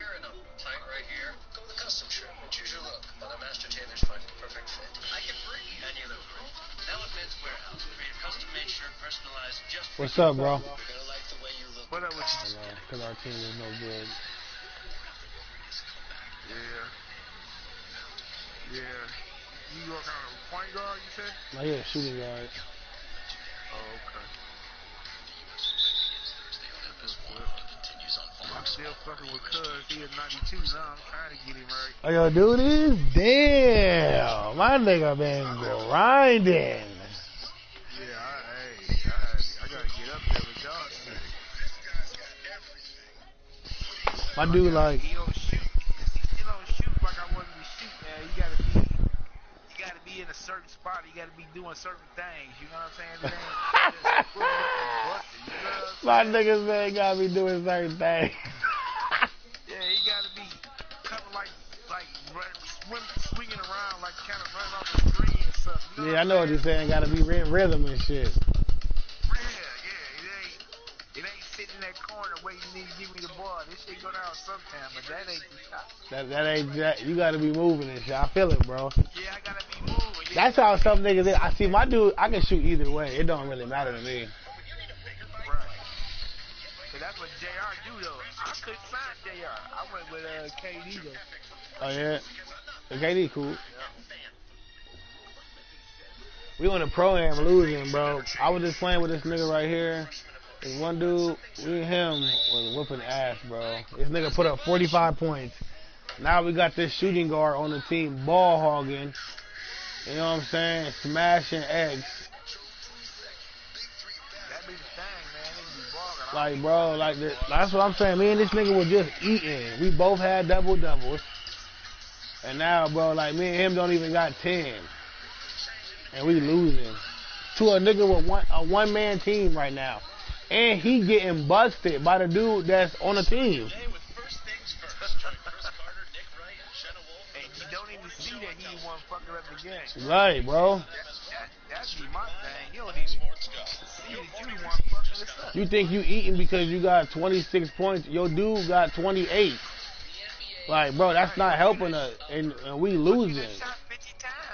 Tight right here. Go with a custom trim. Choose your look. Other master tailors find the perfect fit. I can bring any of them. Now at Men's Warehouse, create a custom-made shirt personalized just for What's up, bro? You're gonna like the way you look. What up with I know, because our team is no good. Yeah. Yeah. You work on a point guard, you said? Oh, yeah, shooting guard. Oh, okay. I'm still fucking with Cuz. He at 92 now. I'm trying to get him right. Oh, yo, dude, this damn. My nigga been grinding. Yeah, I gotta get up there with y'all today. My dude, like, He don't shoot. You don't shoot like I wanted to shoot, man. You gotta be in a certain spot. You gotta be doing certain things. You know what I'm saying? It ain't just pulling up and busting. You know what I'm my saying? niggas, man, gotta be doing certain things. Yeah, he gotta be kind of like swinging around, like kind of running off the screen and stuff. You know Yeah, I know what you're saying. Gotta be rhythm and shit. It ain't sitting in that corner waiting you need to give me the ball. This shit go down sometime, but that ain't the shot. That ain't that. You gotta be moving and shit. I feel it, bro. Yeah, I gotta be moving. Yeah. That's how some niggas is. I see my dude, I can shoot either way. It don't really matter to me. Right. Cause that's what JR do though. I couldn't sign JR. I went with KD though. Oh, yeah? The KD cool. We on a pro-am losing, bro. I was just playing with this nigga right here. This one dude, we and him was whooping ass, bro. This nigga put up 45 points. Now we got this shooting guard on the team, ball hogging. You know what I'm saying? Smashing eggs. That be the thing, man. They be balling. Like, bro, like this, that's what I'm saying. Me and this nigga were just eating. We both had double-doubles. And now, bro, like, me and him don't even got 10. And we losing. To a nigga with a one-man team right now. And he getting busted by the dude that's on the team. And you don't even see that he the one fucking up the game. Right, bro. That's be my thing. You don't even see that you the one fucking this up. You think you eating because you got 26 points. Your dude got 28. Like, bro, that's not helping us. And we losing.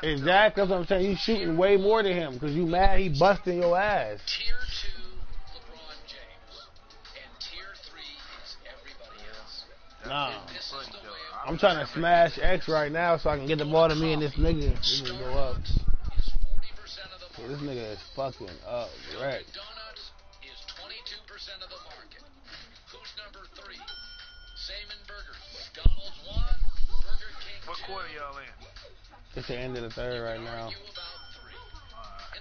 Exactly. That's what I'm saying. You shooting way more than him because you mad he busting your ass. Tier 2, LeBron James. And Tier 3 is everybody else. Nah. This is the way it I'm trying to smash X right now so I can get the ball to me and this nigga. This nigga go up. is 40% of the Yeah, this nigga is fucking up. Right. Donuts is 22% of the market. Who's number 3? Saman Burgers. McDonald's 1, Burger King 2. What quarter y'all in? It's the end of the third right now. And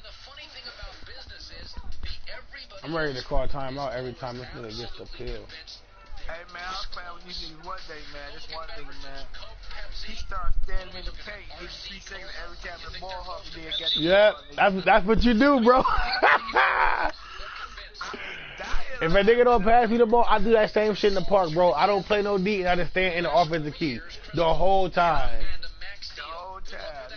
the funny thing about business is everybody I'm ready to call timeout every time this nigga gets the pill. Hey man, I was playing with these niggas one day, man. This one nigga, man. He started standing in the paint, maybe 3 seconds every time the ball hug me and got the Yeah, that's what you do, bro. If a nigga don't pass me the ball, I do that same shit in the park, bro. I don't play no D and I just stand in the offensive key the whole time.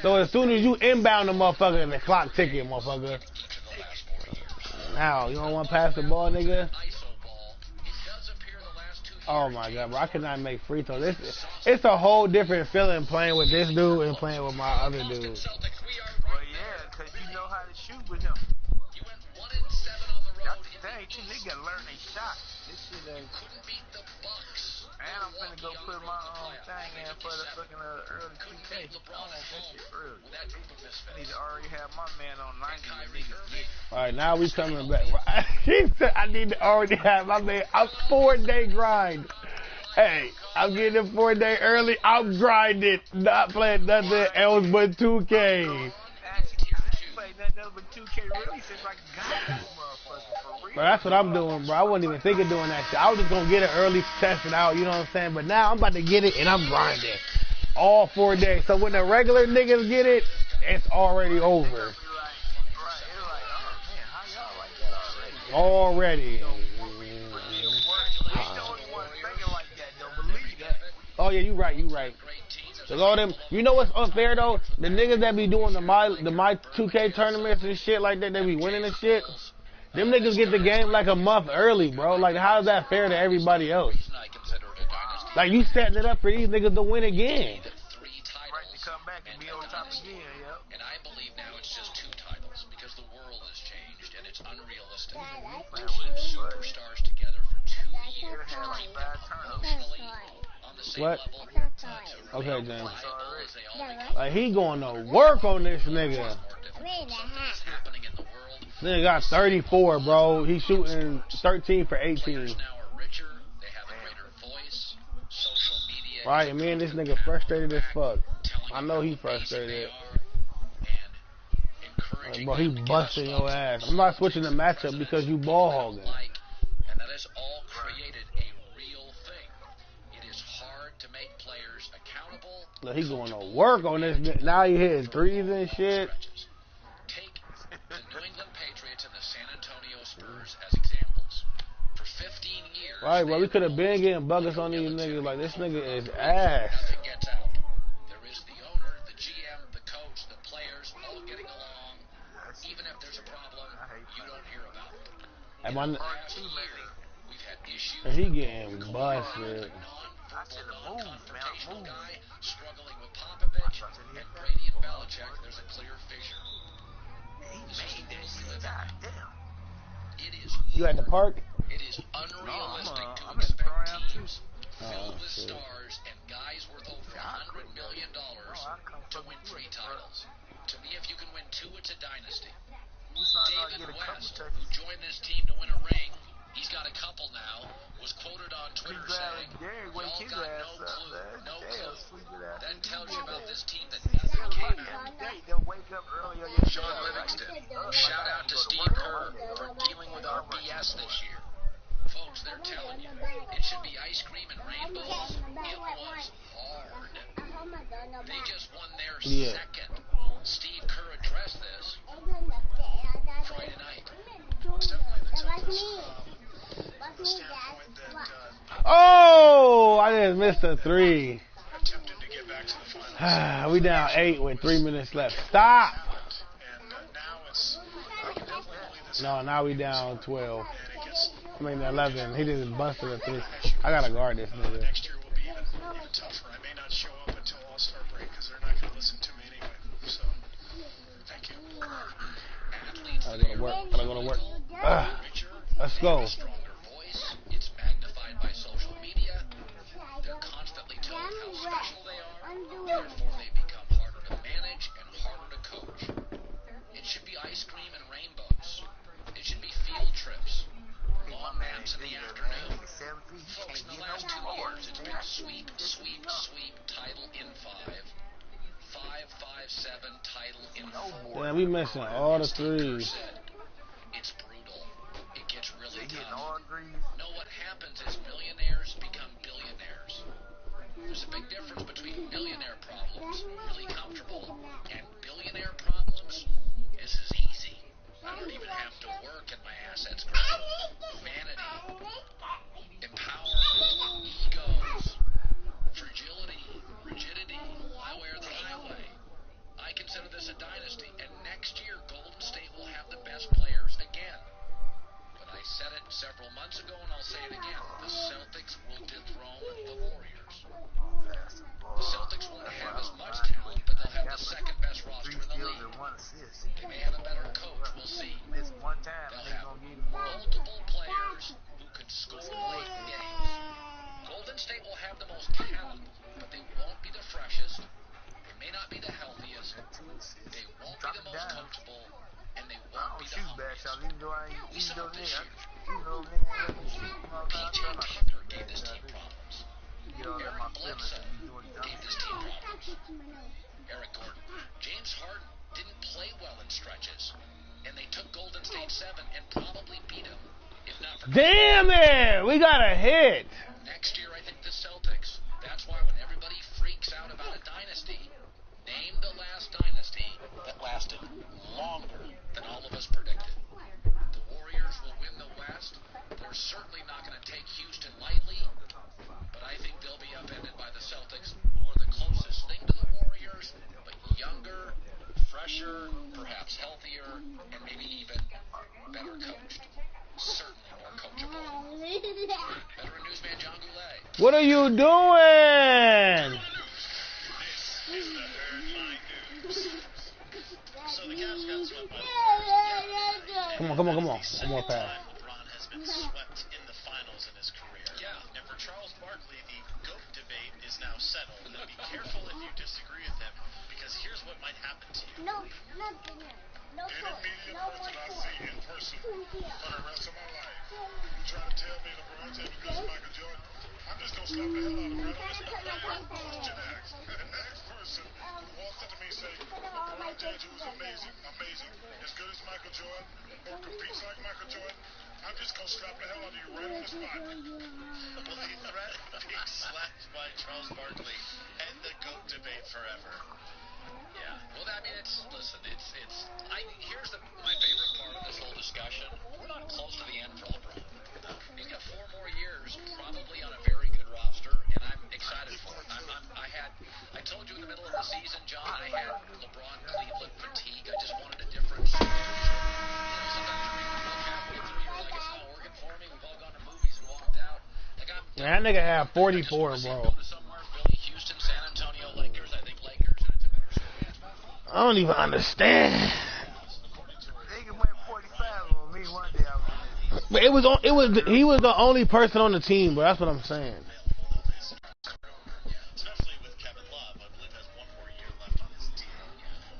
So as soon as you inbound the motherfucker, the clock ticking, motherfucker. Now, you don't want to pass the ball, nigga? Oh my god, bro, I cannot make free throws. It's a whole different feeling playing with this dude and playing with my other dude. Well, yeah, because you know how to shoot with him. You went 1 and 7 on the road. That's the thing, too. They gotta learn their shot. This shit ain't. Couldn't beat the Bucks. And I'm finna go put my thing in for the fucking early 2K. I want that shit early. I need to already have my man on 90 and niggas get. Alright, now we coming back. He said I need to already have my man. I'm 4-day grind. Hey, I'm getting a 4-day early. I'm grinding. Not playing nothing else but 2K. I played nothing else but 2K really since I got this motherfucker for real. Bro, that's what I'm doing, bro. I wasn't even thinking of doing that shit. I was just gonna get it early, test it out, you know what I'm saying? But now I'm about to get it and I'm grinding. All 4 days. So when the regular niggas get it, it's already over. Already. Oh yeah, you right. So all them, you know what's unfair though? The niggas that be doing the my 2K tournaments and shit like that, they be winning and shit. Them niggas get the game like a month early, bro. Like how is that fair to everybody else? Like, you setting it up for these niggas to win again. Right, to come back and be on top again, yep. And I believe now it's just 2 titles because the world has changed and it's unrealistic. To keep superstars together for 2 years, Have like 5 turnovers. emotionally on the same What? level, Okay, James. viable as they all become. Like, he going to work on this nigga. Something is happening in the world. Nigga got 34, bro. He's shooting 13 for 18. Players now are richer. They have a greater voice. Social media. Right, man, this nigga frustrated as fuck. I know he frustrated. Like, bro, he busting your ass. I'm not switching the matchup because you ball hogging. And that has all created a real thing. It is hard to make players accountable. Look, he going to work on this. Now he hitting threes and shit. Take the New England Patriots and the San Antonio Spurs as examples. For 15 years, Right, bro, we could have been getting buckets on these niggas. Like, this nigga is ass. nothing gets out. There is the owner, the GM, the coach, the players all getting along. Even if there's a problem, you don't hear about it. And, In the past year, we've had issues. and he getting busted. Non-confrontational guy struggling with Popovich and Brady and Belichick. There's a clear fissure. This is the world we live in. It is. You at the park? It is unrealistic to I'm in the expect program too. teams filled with shit. stars and guys worth over $100 million to win 3 titles. To me, if you can win 2, it's a dynasty. David West, who joined this team to win a ring, he's got a couple now, was quoted on Twitter saying, y'all got no clue, no clue. That tells you about this team that nothing came out. They'll wake up early on your Sean Livingston, shout out to Steve Kerr for dealing with our BS this year. Folks, they're telling you, it should be ice cream and rainbows. It was hard. They just won their second. Steve Kerr addressed this Friday night. It's definitely the toughest the standpoint that Oh, I just missed a 3. attempted to get back to the finals. We down 8 with 3 minutes left. Stop. And now it's, I can definitely believe this. No, now we down 12. And it gets, I mean 11. He just busted a 3. I gotta guard this nigga. next year will be even tougher. I may not show up until All-Star break because they're not going to listen to me anyway. So, thank you. Gotta go to work. Let's go. Stronger voice. It's magnified by social media. They're constantly told how special they are. Therefore, they become harder to manage and harder to coach. It should be ice cream and rainbows. It should be field trips. Long naps in the afternoon. Folks, in the last 2 years, it's been sweep, sweep, sweep, title in 5. 5, 5, 7, title in 4. Damn, we missing all the threes. It's brutal. It gets really tough. No, what happens is millionaires become billionaires. There's a big difference between millionaire problems, really comfortable, and billionaire problems. This is easy. I don't even have to work and my assets grow. Vanity, empowerment, egos, fragility, rigidity. I wear the highway. I consider this a dynasty, and next year Golden State will have the best players again. But I said it several months ago, and I'll say it again. The Celtics will dethrone the Warriors. The Celtics won't have as much talent, but they'll have the second best roster in the league. They may have a better coach. We'll see. They'll have multiple players who can score late games. Golden State will have the most talent, but they won't be the freshest. They may not be the healthiest. They won't be the most coachable, and they won't be the hungriest. We saw it this year. PJ Tucker gave this team problems. Eric Bledsoe gave this team problems. Eric Gordon. James Harden didn't play well in stretches, and they took Golden State 7 and probably beat him, if not for... Damn it! We got a hit. Next year, I think the Celtics. That's why when everybody freaks out about a dynasty, name the last dynasty that lasted longer than all of us predicted. The Warriors will win the West. They're certainly not going to take Houston lightly, but I think they'll be upended by the Celtics, who are the closest thing to the Warriors, but younger, fresher, perhaps healthier, and maybe even better coached. Certainly more coachable. Veteran newsman John Goulet. What are you doing? Come on. One more pass. LeBron has been swept in the finals in his career. Yeah. And for Charles Barkley, the GOAT debate is now settled. And be careful if you disagree with him, because here's what might happen to you. No, nothing. No Any media person I see in person for the rest of my life, you try to tell me LeBron's as good as Michael Jordan, I'm just going to slap the hell out of him. That's not my question asked. The next person who walks up to me and says, LeBron James, who's amazing, as good as Michael Jordan, or competes like Michael Jordan, I'm just going to slap the hell out of you right on the spot. Well, the threat of being slapped by Charles Barkley and the GOAT debate forever. Yeah. Well, I mean, here's my favorite part of this whole discussion. We're not close to the end for LeBron. He's got 4 more years, probably on a very good roster, and I'm excited for it. I told you in the middle of the season, John, I had LeBron Cleveland fatigue. I just wanted a difference. Sometimes you read the book halfway through, you're like, it's not working for me. We've all gone to movies and walked out. Like, that nigga had 44, bro. Houston, San Antonio, Lakers. I think Lakers, and it's a better story. I don't even understand. They can win 45 on me one day. But he was the only person on the team, bro. That's what I'm saying. Especially with Kevin Love, I believe has 1 more year left on his deal.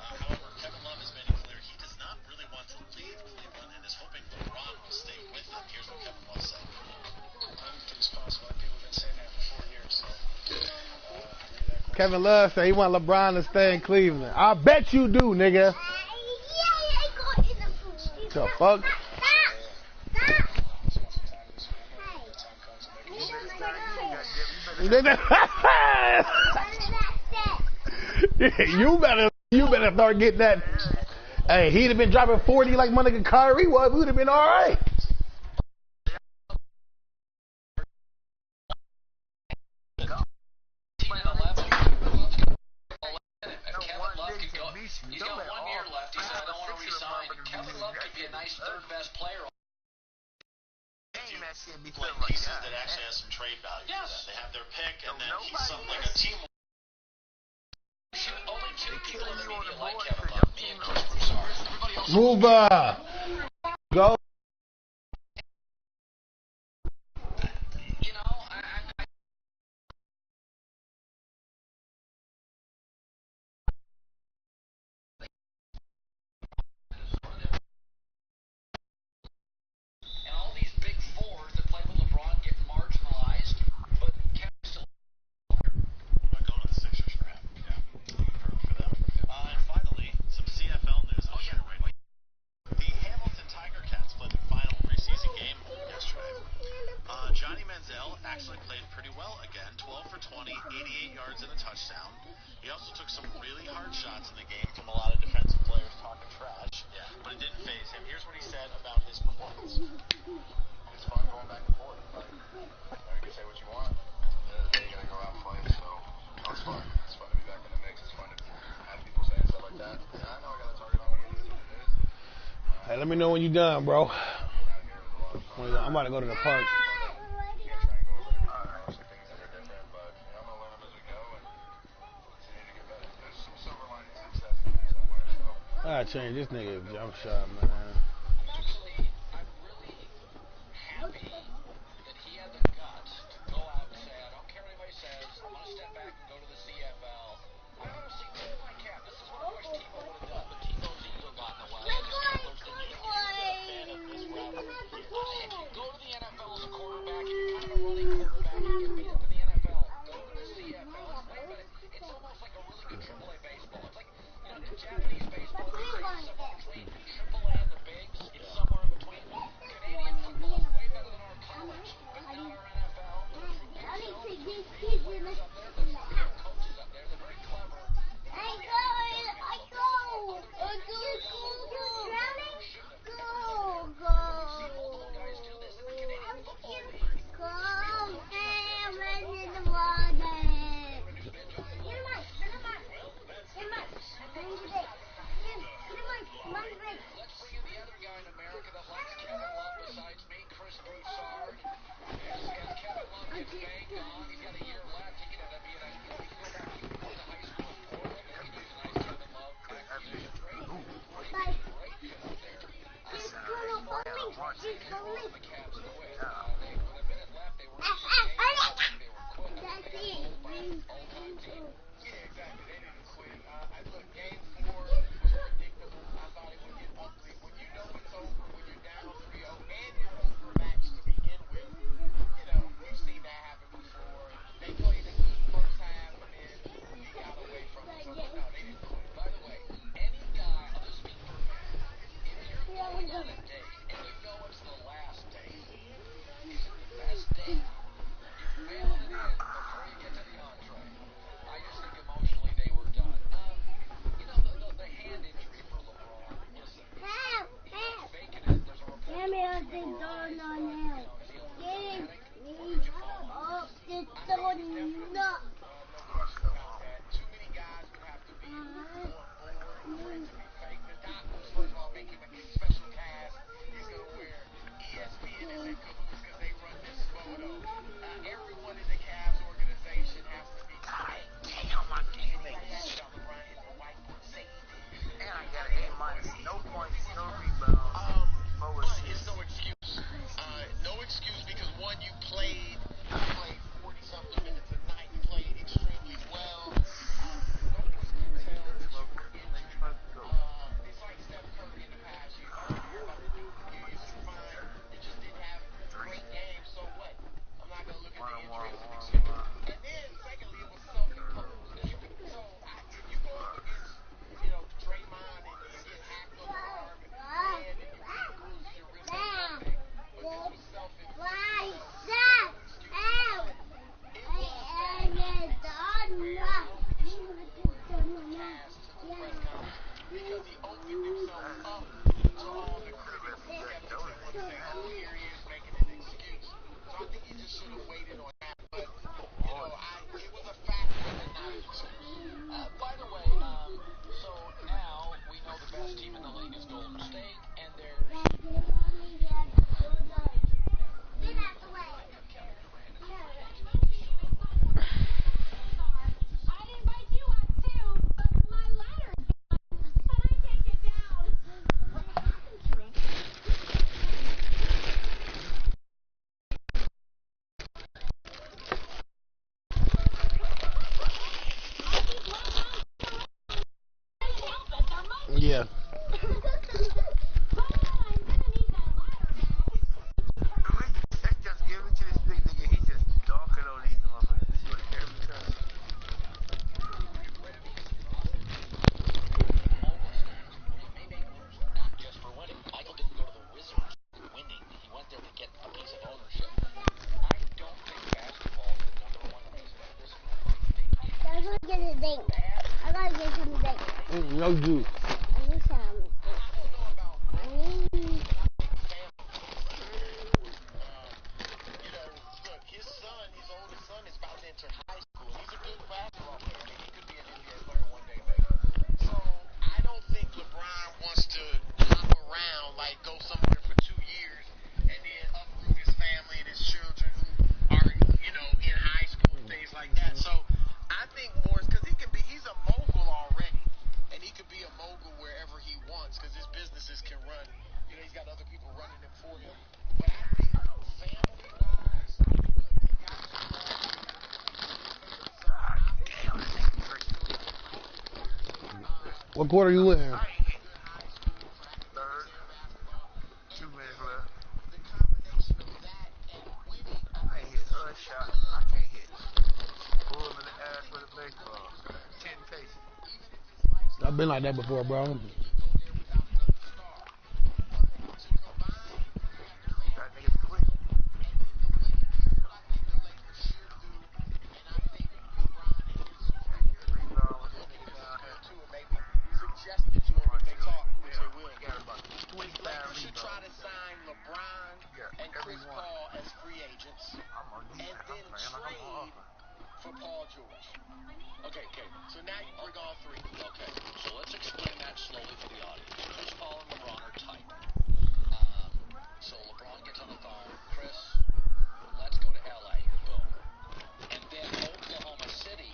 However, Kevin Love has made it clear he does not really want to leave Cleveland and is hoping LeBron will stay with him. Here's what Kevin Love said. I don't think it's possible. People have been saying that for 4 years. So, Kevin Love said he want LeBron to stay in Cleveland. I bet you do, nigga. The fuck? You better start getting that. Hey, he'd have been dropping 40 like my nigga Kyrie was. We would have been all right. He's got 1 year left. He said, I don't want to resign. Kevin Love could be a nice third best player. Pieces that actually has some trade value. Yes. They have their pick, and then he's something like a team. Only 2 people in the media like Kevin Love, me and Chris Broussard. Everybody else. Move go. You know, and all these big fours that play with LeBron get marginalized, but Kevin's still. I'm not going to the Sixers for him. Yeah, for them. And finally, some CFL news. Oh yeah, right. The Hamilton Tiger Cats played their final preseason game yesterday. Johnny Manziel actually played pretty well again, 12 for 20, 88 yards and a touchdown. He also took some really hard shots in the game from a lot of defensive players talking trash. Yeah, but it didn't faze him. Here's what he said about his performance. It's fun going back and forth. You can say what you want. You gotta go out and play. So it's fun. It's fun to be back in the mix. It's fun to have people saying stuff like that. Yeah, I know I got a target on me. It is what it is. Hey, let me know when you're done, bro. I'm about to go to the park. I gotta change this nigga jump shot, man. Actually, I'm really happy that he had the guts to go out and say, I don't care what anybody says, I'm going to step back and go to the CFL. I want to see my cap. This is what I wish Tebow would have done, but Tebow's ego got in the way. If you go to the NFL as a quarterback, and you're kind of a running quarterback, and you get beat up in the NFL, go to the CFL. It's way better. It's almost like a really good AAA baseball. It's like, in Japanese baseball, they say it's somewhere between AAA and the bigs. It's somewhere in between. Canadian football is way better than our college, but not our NFL. The players up there, the coaches up there, they're very clever. Yeah. No juice. What quarter you in? Third. 2 minutes left. I ain't hit a shot. I can't hit. Pull him in the ass with a baseball. 10 paces. I've been like that before, bro. That nigga's quick. Rebound with this nigga down here. Suggested to him if they talk, which they will. He got about 25 Lakers should try to rebounds. sign LeBron and Chris Paul as free agents, I'm on and defense. then I'm playing like I'm on trade offense. for Paul George. Okay. So now you bring all three. Okay. So let's explain that slowly for the audience. Chris Paul and LeBron are tight. So LeBron gets on the phone. Chris, let's go to LA. Boom. And then Oklahoma City,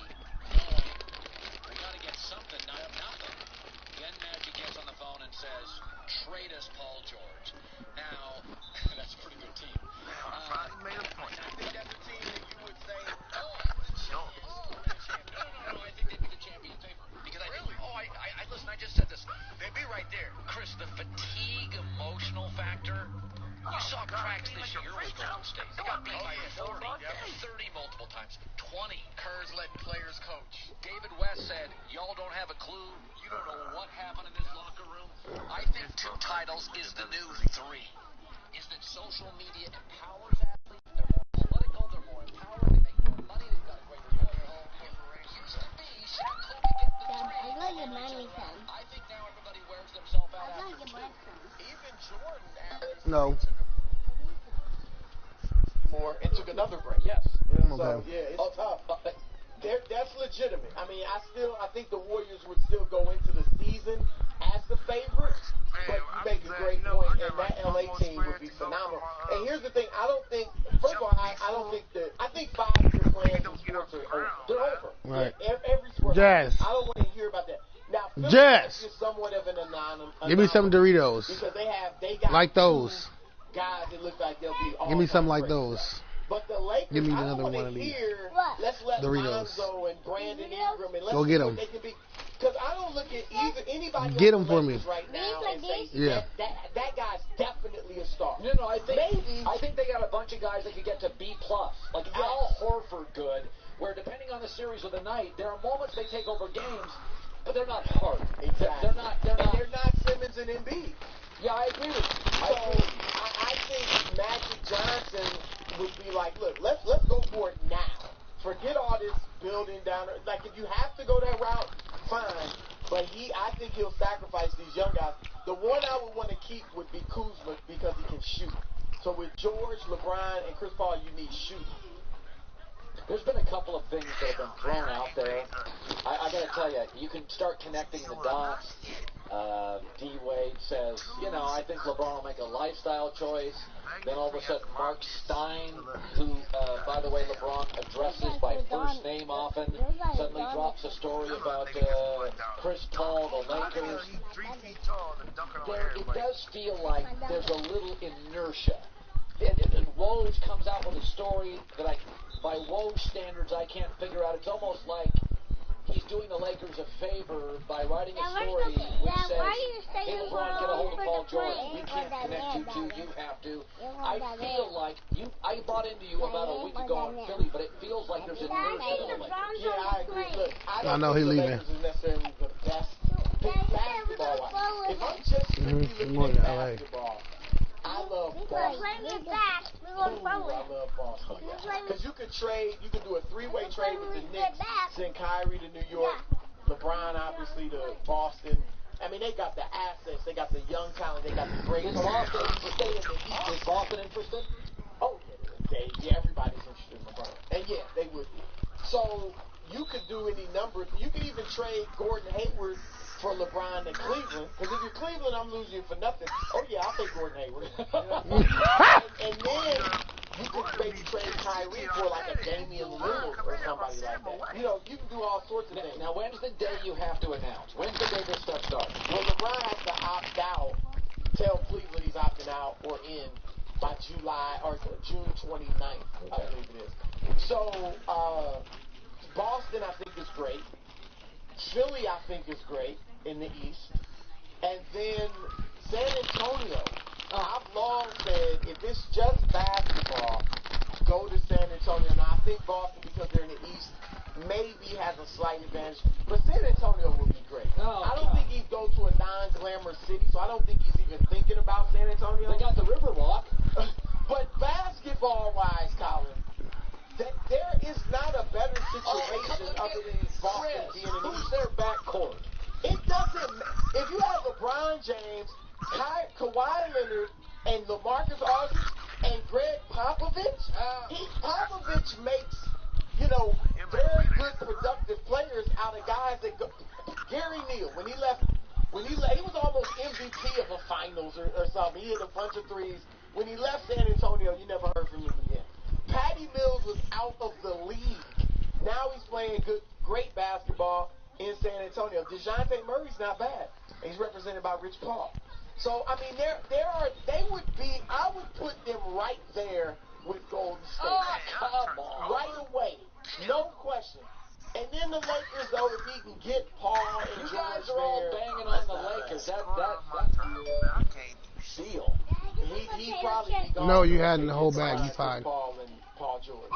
knowing we got to get something, not nothing. Then Magic gets on the phone and says, trade us Paul George. Now, right there. Chris, the fatigue emotional factor. You saw cracks this year with Golden State. They got beat by 40, 30 multiple times, 20. Kerr's letting players coach. David West said, y'all don't have a clue. You don't know what happened in this locker room. I think 2 titles is the new 3. Is that social media empowers athletes. They're more political. They're more empowered. They make more money. They've got a greater loyal home. Used to be Shaq Kobe get the 3. I think now everybody wears themselves out after 2. Even Jordan averaged No. more and took another break. Yes. So yeah, it's tough. That's legitimate. I mean, I think the Warriors would still go into the season as the favorite. But you make a great point, and that LA team would be phenomenal. And here's the thing: I don't think. First of all, I don't think that. I think 5-year plans in sports are over. They're over. Right. Every sport. Jazz. I don't want to hear about that. Now, Philly Jazz. is somewhat of an anomaly. Give me some Doritos. Because they got Like those. guys that look like they'll be all Give me something time like great. those. But the Lakers, Give me I another don't one want of to these. hear, let's let Doritos. Lonzo and Brandon Ingram, and let's Go see get what 'em. they can be. Because I don't look at anybody Get on 'em the for me. Lakers right now and say Yeah. that guy's definitely a star. No, I think Maybe. I think they got a bunch of guys that could get to B+. Like Al Horford good, where depending on the series of the night, there are moments they take over games, but they're not hard. Exactly. They're not. They're not Simmons and Embiid. Yeah, I agree with you. So I think Magic Johnson would be like, look, let's go for it now. Forget all this building down there. Like, if you have to go that route, fine. But I think he'll sacrifice these young guys. The one I would want to keep would be Kuzma because he can shoot. So with George, LeBron, and Chris Paul, you need shooting. There's been a couple of things that have been thrown out there. I got to tell you, you can start connecting the dots. D-Wade says, I think LeBron will make a lifestyle choice. Then all of a sudden, Mark Stein, who, by the way, LeBron addresses by first name often, suddenly drops a story about Chris Paul, the Lakers. He's 3 feet tall and dunking on It everybody. does feel like there's a little inertia. And Woj comes out with a story that by Woj standards, I can't figure out. It's almost like he's doing the Lakers a favor by writing a story which says, hey, LeBron, get a hold of Paul George. We can't connect you two. You have to. I feel like I bought into you about a week ago in Philly, but it feels like there's inertia to the Lakers. Yeah, I agree. Look, I know he think the leaving. Lakers is necessarily the best basketball-wise. If I'm just strictly I'm looking going at to LA. basketball, I love Boston. I love Boston. Because you could do a 3-way trade with the Knicks, send Kyrie to New York, LeBron obviously to Boston. I mean, they got the assets, they got the young talent, they got the great. Is Boston interested? Is Boston interested? Oh, yeah, everybody's interested in LeBron. And yeah, they would be. So you could do any number. You could even trade Gordon Hayward for LeBron to Cleveland. Because if you're Cleveland, I'm losing you for nothing. Oh, yeah, I'll take Gordon Hayward. and then you could maybe trade Kyrie for like a Damian Lillard or somebody like that. You can do all sorts of things. Now, when's the day you have to announce? When's the day this stuff starts? Well, LeBron has to opt out, tell Cleveland he's opting out or in by July or June 29th, I believe it is. So, Boston, I think, is great. Philly, I think, is great in the East. And then San Antonio. I've long said, if it's just basketball, go to San Antonio. Now, I think Boston, because they're in the East, maybe has a slight advantage. But San Antonio would be great. I don't think he'd go to a non-glamour city, so I don't think he's even thinking about San Antonio. They got the Riverwalk. But basketball-wise, Colin, there is not a better situation other than Boston being in the Who's East. their backcourt? It doesn't. If you have LeBron James, Kawhi Leonard, and LaMarcus Aldridge, and Greg Popovich, Popovich makes very good productive players out of guys that go. Gary Neal, when he left, he was almost MVP of the finals or something. He hit a bunch of threes. When he left San Antonio, you never heard from him again. Patty Mills was out of the league. Now he's playing great basketball in San Antonio. DeJounte Murray's not bad. He's represented by Rich Paul. So, I mean, I would put them right there with Golden State. Oh, come on. Right away. No question. And then the Lakers, though, if he can get Paul and You George guys are all there. banging on the Lakers. because that I can't deal. He probably be gone. No, you had in the whole bag. You fine. Paul and Paul George.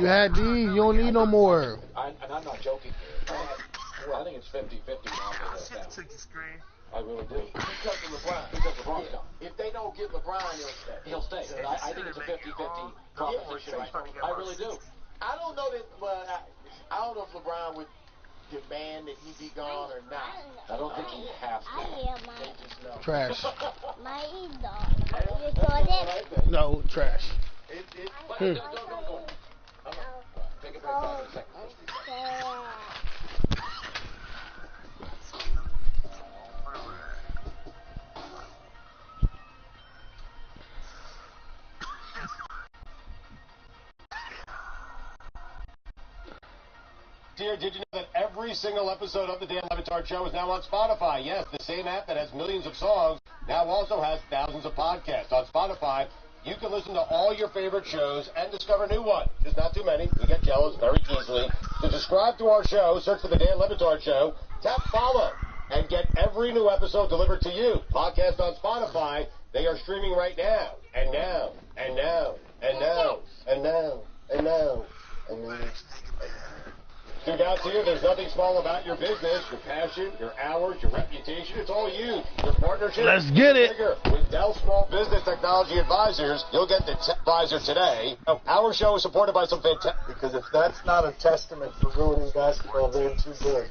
You had these. You don't need no more. And I'm not joking. I think it's 50-50 I should have took the screen. I really do. Because of LeBron. Because LeBron's gone. If they don't get LeBron, he'll stay. He'll stay. I think it's a 50-50 proposition. I really do. I don't know that. Well, I don't know if LeBron would demand that he be gone or not. I don't think he has to. They just know. Trash. Right, No, trash. Go. Take a break back in a second. Dear, did you know that every single episode of the Dan Le Batard Show is now on Spotify? Yes, the same app that has millions of songs now also has thousands of podcasts. On Spotify, you can listen to all your favorite shows and discover new ones. There's not too many. We get jealous very easily. To subscribe to our show, search for the Dan Le Batard Show, tap follow, and get every new episode delivered to you. Podcast on Spotify. They are streaming right now. And now. And now. And now. And now. And now. And now. To doubt to you, there's nothing small about your business, your passion, your hours, your reputation. It's all you. Your partnership. Let's get it. Bigger. With Dell Small Business Technology Advisors, you'll get the Tech Advisor today. Our show is supported by some fantastic. Because if that's not a testament for ruining basketball, they're too good.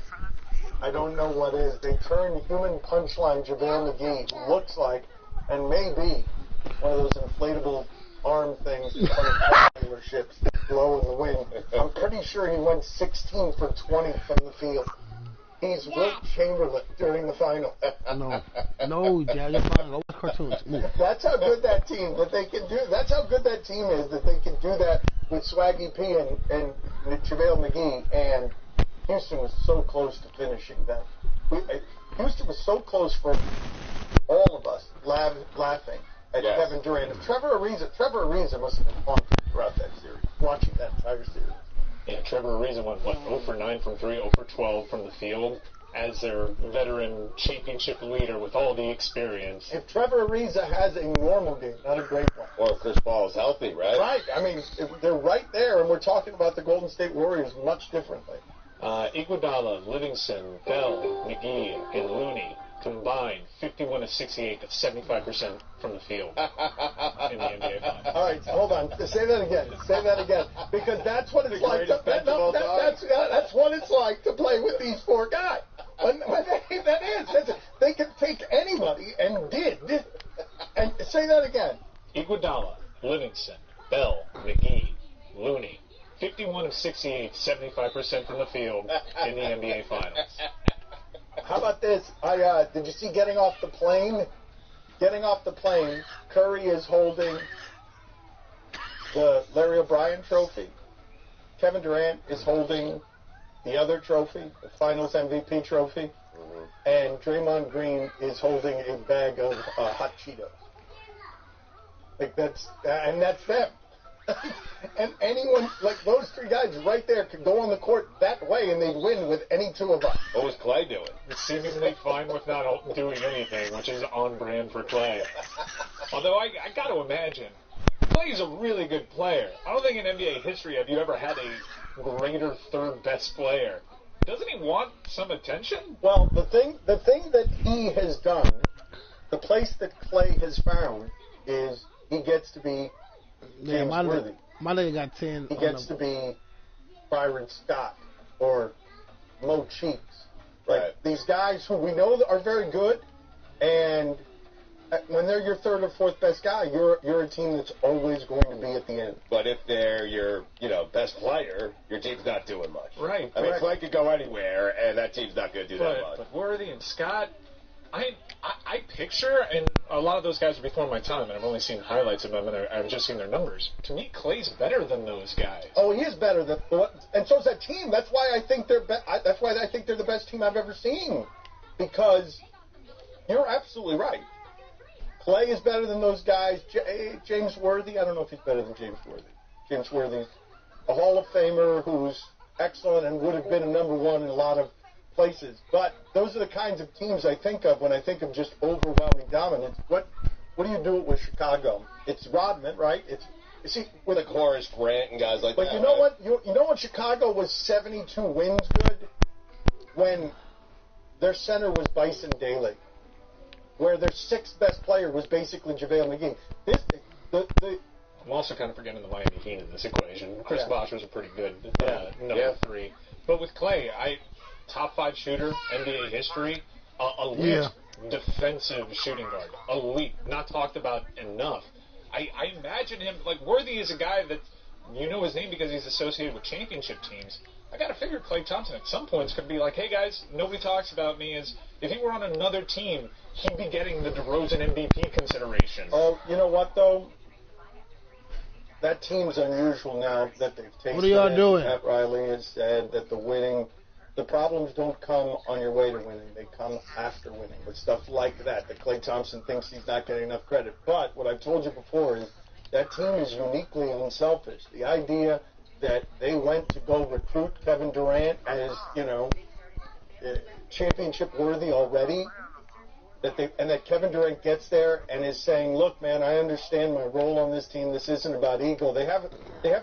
I don't know what is. They turned human punchline JaVale McGee, who looks like, and may be, one of those inflatable arm things in front of car dealerships that blow in the wind. I'm pretty sure he went 16 for 20 from the field. He's Wilt Chamberlain during the final. No, Jack, you're fine. Go watch cartoons. Move. That's how good that team, that they can do. That's how good that team is, that they can do that with Swaggy P and JaVale McGee. And Houston was so close to finishing that. Houston was so close for all of us laughing at Kevin Durant. If Trevor Ariza must have been haunted throughout that series, watching that entire series. Yeah, Trevor Ariza went, 0 for 9 from 3, 0 for 12 from the field as their veteran championship leader with all the experience. If Trevor Ariza has a normal game, not a great one. Or if Chris Paul is healthy, right? Right. I mean, they're right there, and we're talking about the Golden State Warriors much differently. Iguodala, Livingston, Bell, McGee, and Looney combined 51 of 68, that's 75% from the field in the NBA Finals. All right, hold on. Say that again. Because that's what it's like. That's what it's like to play with these four guys. They can take anybody and did. And say that again. Iguodala, Livingston, Bell, McGee, Looney. 51 of 68, 75% from the field in the NBA Finals. How about this? Did you see getting off the plane? Getting off the plane, Curry is holding the Larry O'Brien trophy. Kevin Durant is holding the other trophy, the Finals MVP trophy. Mm-hmm. And Draymond Green is holding a bag of hot Cheetos. Like that's them. And anyone, like those three guys right there, could go on the court that way and they'd win with any two of us. What was Clay doing? Seemingly fine with not doing anything, which is on brand for Clay. Although I got to imagine, Clay's a really good player. I don't think in NBA history have you ever had a greater third best player. Doesn't he want some attention? Well, the thing that he has done, the place that Clay has found is he gets to be James Worthy. My nigga got 10. He gets to be Byron Scott or Mo Cheeks. Right. These guys who we know are very good, and when they're your third or fourth best guy, you're a team that's always going to be at the end. But if they're your best player, your team's not doing much. Right. I mean, Clay could go anywhere, and that team's not going to do that much. But Worthy and Scott, I picture, and a lot of those guys are before my time, and I've only seen highlights of them, and I've just seen their numbers. To me, Clay's better than those guys. Oh, he is better than, and so is that team. That's why I think they're the best team I've ever seen. Because you're absolutely right. Clay is better than those guys. James Worthy, I don't know if he's better than James Worthy. James Worthy's a Hall of Famer who's excellent and would have been a number one in a lot of places. But those are the kinds of teams I think of when I think of just overwhelming dominance. What do you do with Chicago? It's Rodman, right? See, with like Horace Grant and guys like that. But you know what? You know when Chicago was 72 wins good? When their center was Bison Daly. Where their sixth best player was basically JaVale McGee. I'm also kind of forgetting the Miami Heat in this equation. Chris Bosh was a pretty good number 3. But with Clay, top 5 shooter, NBA history, elite defensive shooting guard. Elite. Not talked about enough. I imagine him, like, Worthy is a guy that you know his name because he's associated with championship teams. I got to figure Klay Thompson at some points could be like, hey guys, nobody talks about me. Is if he were on another team, he'd be getting the DeRozan MVP consideration. Oh, you know what though? That team's unusual now that they've taken. What are y'all doing? Pat Riley has said that the problems don't come on your way to winning. They come after winning with stuff like that Klay Thompson thinks he's not getting enough credit. But what I've told you before is that team is uniquely unselfish. The idea that they went to go recruit Kevin Durant as, championship worthy already, and that Kevin Durant gets there and is saying, look, man, I understand my role on this team. This isn't about ego. They have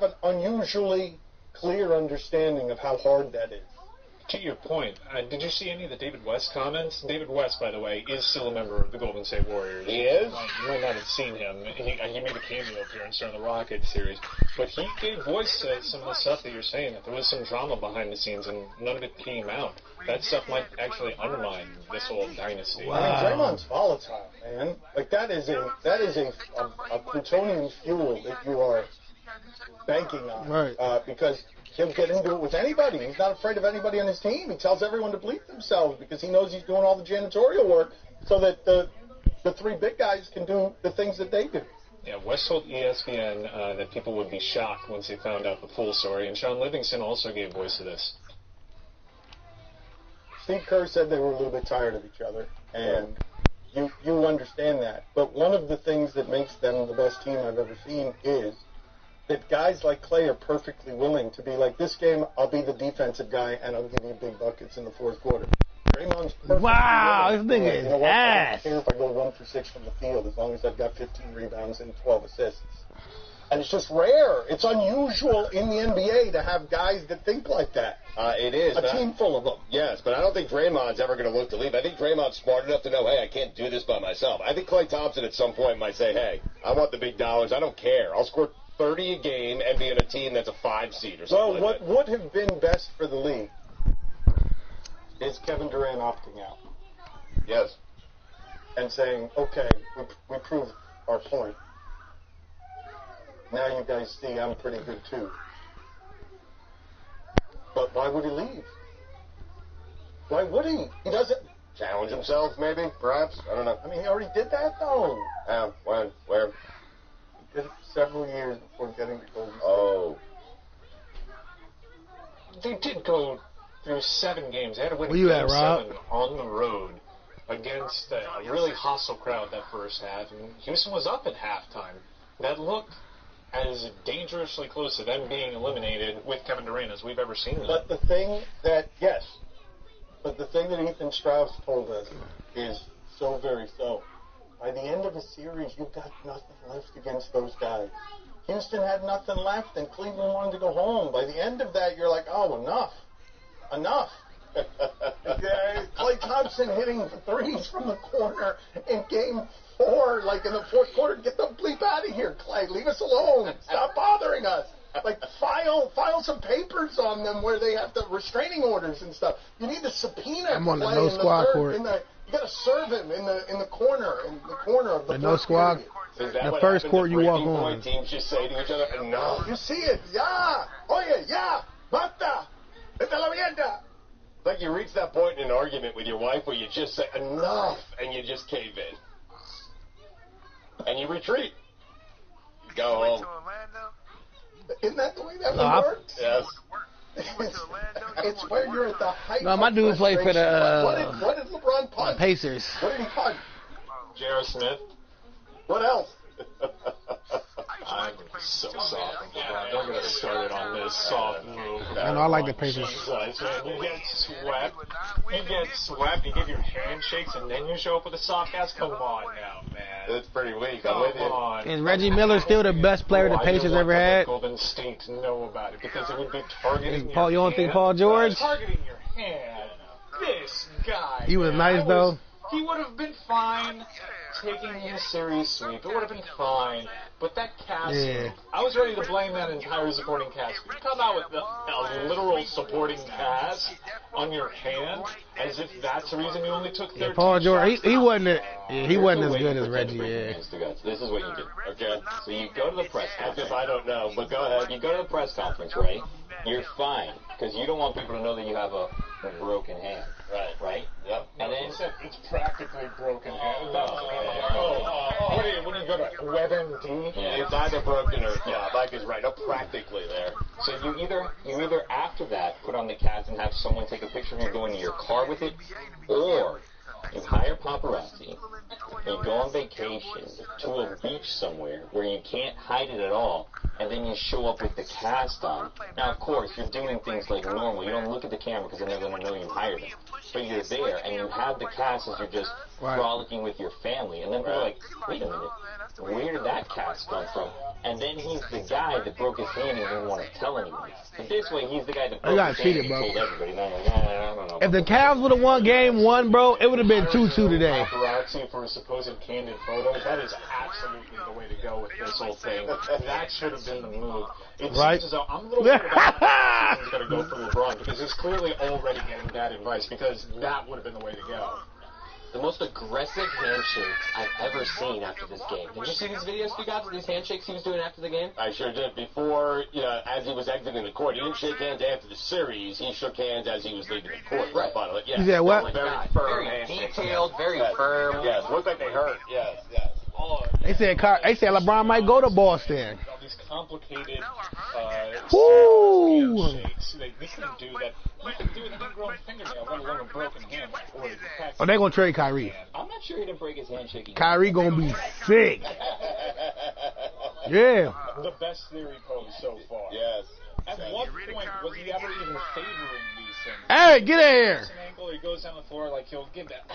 an unusually clear understanding of how hard that is. To your point, did you see any of the David West comments? David West, by the way, is still a member of the Golden State Warriors. He is? You might not have seen him. He made a cameo appearance during the Rocket series. But he gave voice to some of the stuff that you're saying, that there was some drama behind the scenes and none of it came out. That stuff might actually undermine this whole dynasty. Wow. I mean, Draymond's volatile, man. Like, that is a plutonium fuel that you are banking on. Right. Because he'll get into it with anybody. He's not afraid of anybody on his team. He tells everyone to bleep themselves because he knows he's doing all the janitorial work so that the 3 big guys can do the things that they do. Yeah, West told ESPN that people would be shocked once they found out the full story, and Sean Livingston also gave voice to this. Steve Kerr said they were a little bit tired of each other, and you understand that. But one of the things that makes them the best team I've ever seen is that guys like Clay are perfectly willing to be like, this game, I'll be the defensive guy, and I'll give you big buckets in the fourth quarter. Draymond's perfectly willing. This nigga is ass. I don't care if I go 1 for 6 from the field as long as I've got 15 rebounds and 12 assists. And it's just rare. It's unusual in the NBA to have guys that think like that. It is. A team full of them. Yes, but I don't think Draymond's ever going to look to leave. I think Draymond's smart enough to know, hey, I can't do this by myself. I think Klay Thompson at some point might say, hey, I want the big dollars. I don't care. I'll score 30 a game and be in a team that's a 5 seed or something. Well, what would have been best for the league is Kevin Durant opting out. Yes. And saying, okay, we proved our point. Now you guys see I'm pretty good too. But why would he leave? Why would he? He doesn't challenge himself, maybe, perhaps. I don't know. I mean, he already did that, though. When? Where? He did it several years before getting to Golden State. Oh. They did go through 7 games. They had to win Where you at, Rob? 7 on the road against a really hostile crowd that first half. And Houston was up at halftime. That looked as dangerously close to them being eliminated with Kevin Durant as we've ever seen them. But the thing that Ethan Strauss told us is so very so. By the end of a series, you've got nothing left against those guys. Houston had nothing left, and Cleveland wanted to go home. By the end of that, you're like, oh, enough. Klay Thompson hitting threes from the corner in Game 4, like in the fourth quarter. Get the bleep out of here, Klay. Leave us alone. Stop bothering us. Like, file some papers on them where they have the restraining orders and stuff. You need to subpoena I'm on the Klay no in squad third, court. You got to serve him in the corner of the no squad. The first court you walk on. Teams just say to each other, enough. You see it, yeah. Oye, yeah. Basta. Esta la mierda. Like you reach that point in an argument with your wife where you just say enough and you just cave in. And you retreat. You go home. Isn't that the way that one works? Yes. It's where you're at the height. No, my dude played for the what did LeBron punch? Pacers. What did he punch? J.R. Smith. What else? I'm so soft with LeBron. Don't get us started on this soft move. I know, I like the Pacers. Jesus, man, you get swept. You give your handshakes, and then you show up with a soft ass? Come on now, man. That's pretty weak. I'm Come with you. on. Is Reggie Miller still the best player the Pacers ever had? Golden State to know about it because it would be targeting your Paul, you don't think hand. Paul George? Targeting your hand. This guy. He was nice though. He would have been fine taking a serious sweep. It would have been fine. But that cast, I was ready to blame that entire supporting cast. You come out with a literal supporting cast on your hand as if that's the reason you only took 13 Paul George, shots. he wasn't as good as Reggie. Yeah. This is what you do, okay? So you go to the press conference. If I don't know, but go ahead. You go to the press conference, right? You're fine, because you don't want people to know that you have a broken hand. Right? Yep. And then it's practically broken hand. What do you go to WebMD? Yeah, it's either broken or Mike is right. No, practically there. So you either after that put on the cast and have someone take a picture of you going to your car with it, or you hire paparazzi, you go on vacation to a beach somewhere where you can't hide it at all, and then you show up with the cast on. Now, of course, you're doing things like normal. You don't look at the camera because they're going to know you hired them. But you're there, and you have the cast as you're just frolicking with your family. And then people are like, wait a minute, where did that cast come from? And then he's the guy that broke his hand and didn't want to tell anyone. But this way, he's the guy that broke his hand and told everybody. No, I don't know. If the Cavs would have won game 1, bro, it would have been 2-2 today. Paparazzi for supposed candid photos, that is absolutely the way to go with this whole thing. That should have been the move. It seems as though I'm a little worried about how he's going to go for LeBron, because he's clearly already getting bad advice, because that would have been the way to go. The most aggressive handshake I've ever seen after this game. Did you see these videos we got? These handshakes he was doing after the game? I sure did. Before, as he was exiting the court, he didn't shake hands after the series. He shook hands as he was leaving the court. Right. Yeah. He said what? Very firm Very handshake. detailed, very firm. Yes, looked like they hurt. Yes. They said LeBron might go to Boston. All these complicated Woo! handshakes. We couldn't do that. We couldn't do it with an ingrown fingernail, let alone a broken hand. Oh, they gonna trade Kyrie. I'm not sure he didn't break his handshake. Kyrie gonna be sick. Yeah. The best theory posed so far. Yes. At what point was he ever even favoring these things? Hey, get in here. An ankle, he goes down the floor like he'll give that.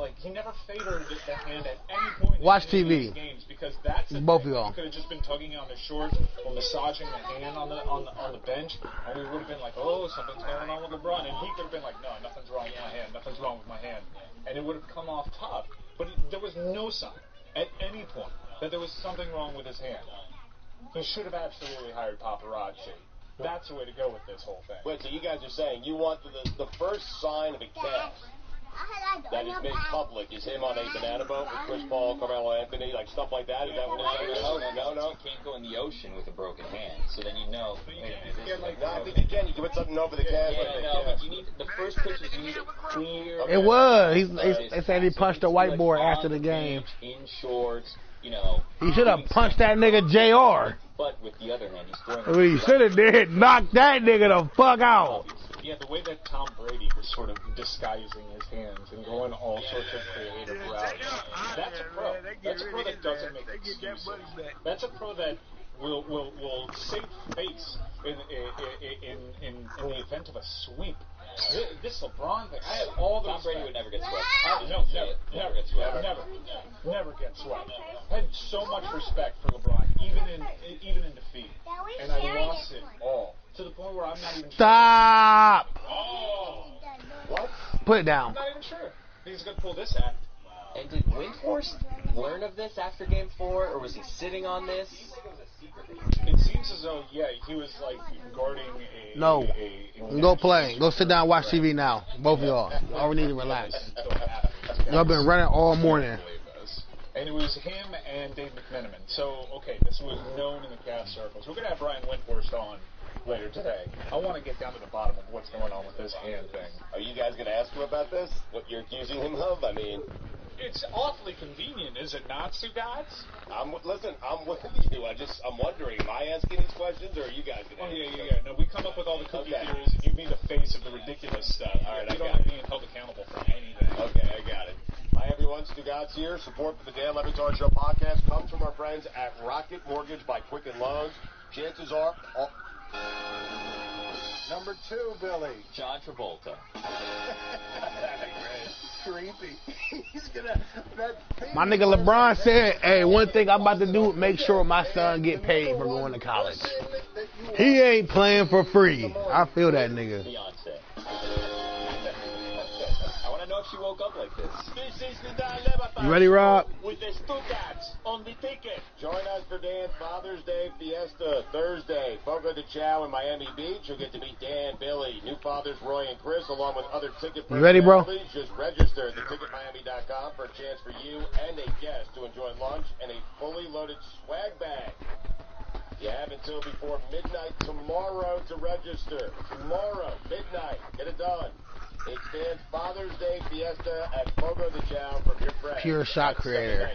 Like he never favored the hand at any point. Watch in TV. these games, because that's Both of y'all. He could have just been tugging on the shorts or massaging the hand on the bench, and we would have been like, oh, something's going on with LeBron, and he could have been like, no, nothing's wrong with my hand, nothing's wrong with my hand, and it would have come off tough. But there was no sign at any point that there was something wrong with his hand. He should have absolutely hired paparazzi. That's the way to go with this whole thing. Wait, so you guys are saying you want the first sign of a cast that is made public is him on a banana boat with Chris Paul, Carmelo Anthony, like stuff like that? Is that what you're saying? No. You can't go in the ocean with a broken hand, so then you know. Wait a minute, this is like No, I think you can. You can put something over the cast. but you need the first pictures. You need it clear. It was. They said he punched the whiteboard after the game. In shorts, He should have punched that nigga JR. But with the other hand, he's throwing. What he should have did, knocked that nigga the fuck out. Yeah, the way that Tom Brady was sort of disguising his hands and going all sorts of creative routes. That's a pro. That's a pro that doesn't make excuses. That's a pro that will save face in the event of a sweep. This LeBron thing, I had all the Tom Brady would never get swept. Never get swept. I had so much respect for LeBron, even in defeat, and I lost it all to the point where I'm not even Stop. What? Put it down. I'm not even sure he's gonna pull this act. And did Windhorst learn of this after Game 4, or was he sitting on this? It seems as though, he was like guarding a. No. Go play. Go sit down, watch TV now. Both of y'all. All we need to relax. Y'all been running all morning. And it was him and Dave McMenamin. So, okay, this was known in the cast circles. We're going to have Brian Windhorst on later today. I want to get down to the bottom of what's going on with this hand thing. Are you guys going to ask him about this? What you're accusing him of? I mean, it's awfully convenient, is it not, Sugats? I'm with you. I'm wondering, am I asking these questions, or are you guys going to yeah. No, we come up with all the cookie theories, and you be the face of the ridiculous stuff. All right, you don't like being held accountable for anything. Okay, I got it. Hi, everyone. Stu Scott's here. Support for the Dan Le Batard Show podcast comes from our friends at Rocket Mortgage by Quicken Loans. Chances are... Number 2, Billy. John Travolta. Creepy. He's gonna... My nigga LeBron said, hey, one thing I'm about to do, make sure my son get paid for going to college. He ain't playing for free. I feel that nigga. Beyonce. I want to know if she woke up like this. You ready, Rob? With the Stuttgarts on the ticket. Join us for Dan's Father's Day Fiesta Thursday. Fogo de Chao in Miami Beach. You'll get to meet Dan, Billy, new fathers Roy and Chris, along with other ticket You ready, bro? Just register at theticketmiami.com for a chance for you and a guest to enjoy lunch and a fully loaded swag bag. You have until before midnight tomorrow to register. Tomorrow, midnight. Get it done. It's Dan's Father's Day Fiesta at Fogo de Chao from your friends. Pure shot creator.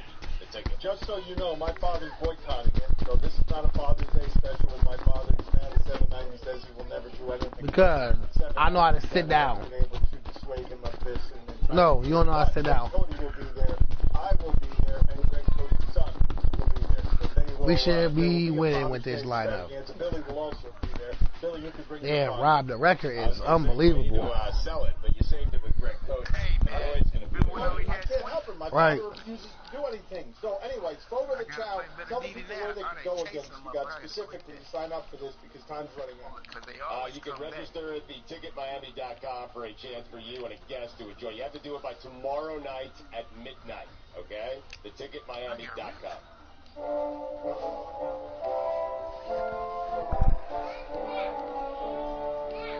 Just so you know, my father's boycotting it, so this is not a Father's Day special with my father. He's mad at 7-9. He says he will never do anything. Because I know how to sit down. Been able to dissuade him of this and No, you don't know how to sit down. Cody will be there. I will be there, and Greg Cody's son will be there. So then he will, We should be there will winning a with this Father's Day lineup. extravaganza. Billy will also be there. Billy, you could bring your Damn, father. Rob, the record is unbelievable. Sell it, but you saved it with Greg Cody. Hey, man. It's going to be Remember when we I had can't help it. My Right. father refuses to do anything. So, anyways, Fogo de Chao. Tell the people where they can go again. You got specifically to sign up for this because time's running out. You can register at theticketmiami.com for a chance for you and a guest to enjoy. You have to do it by tomorrow night at midnight, okay? Theticketmiami.com.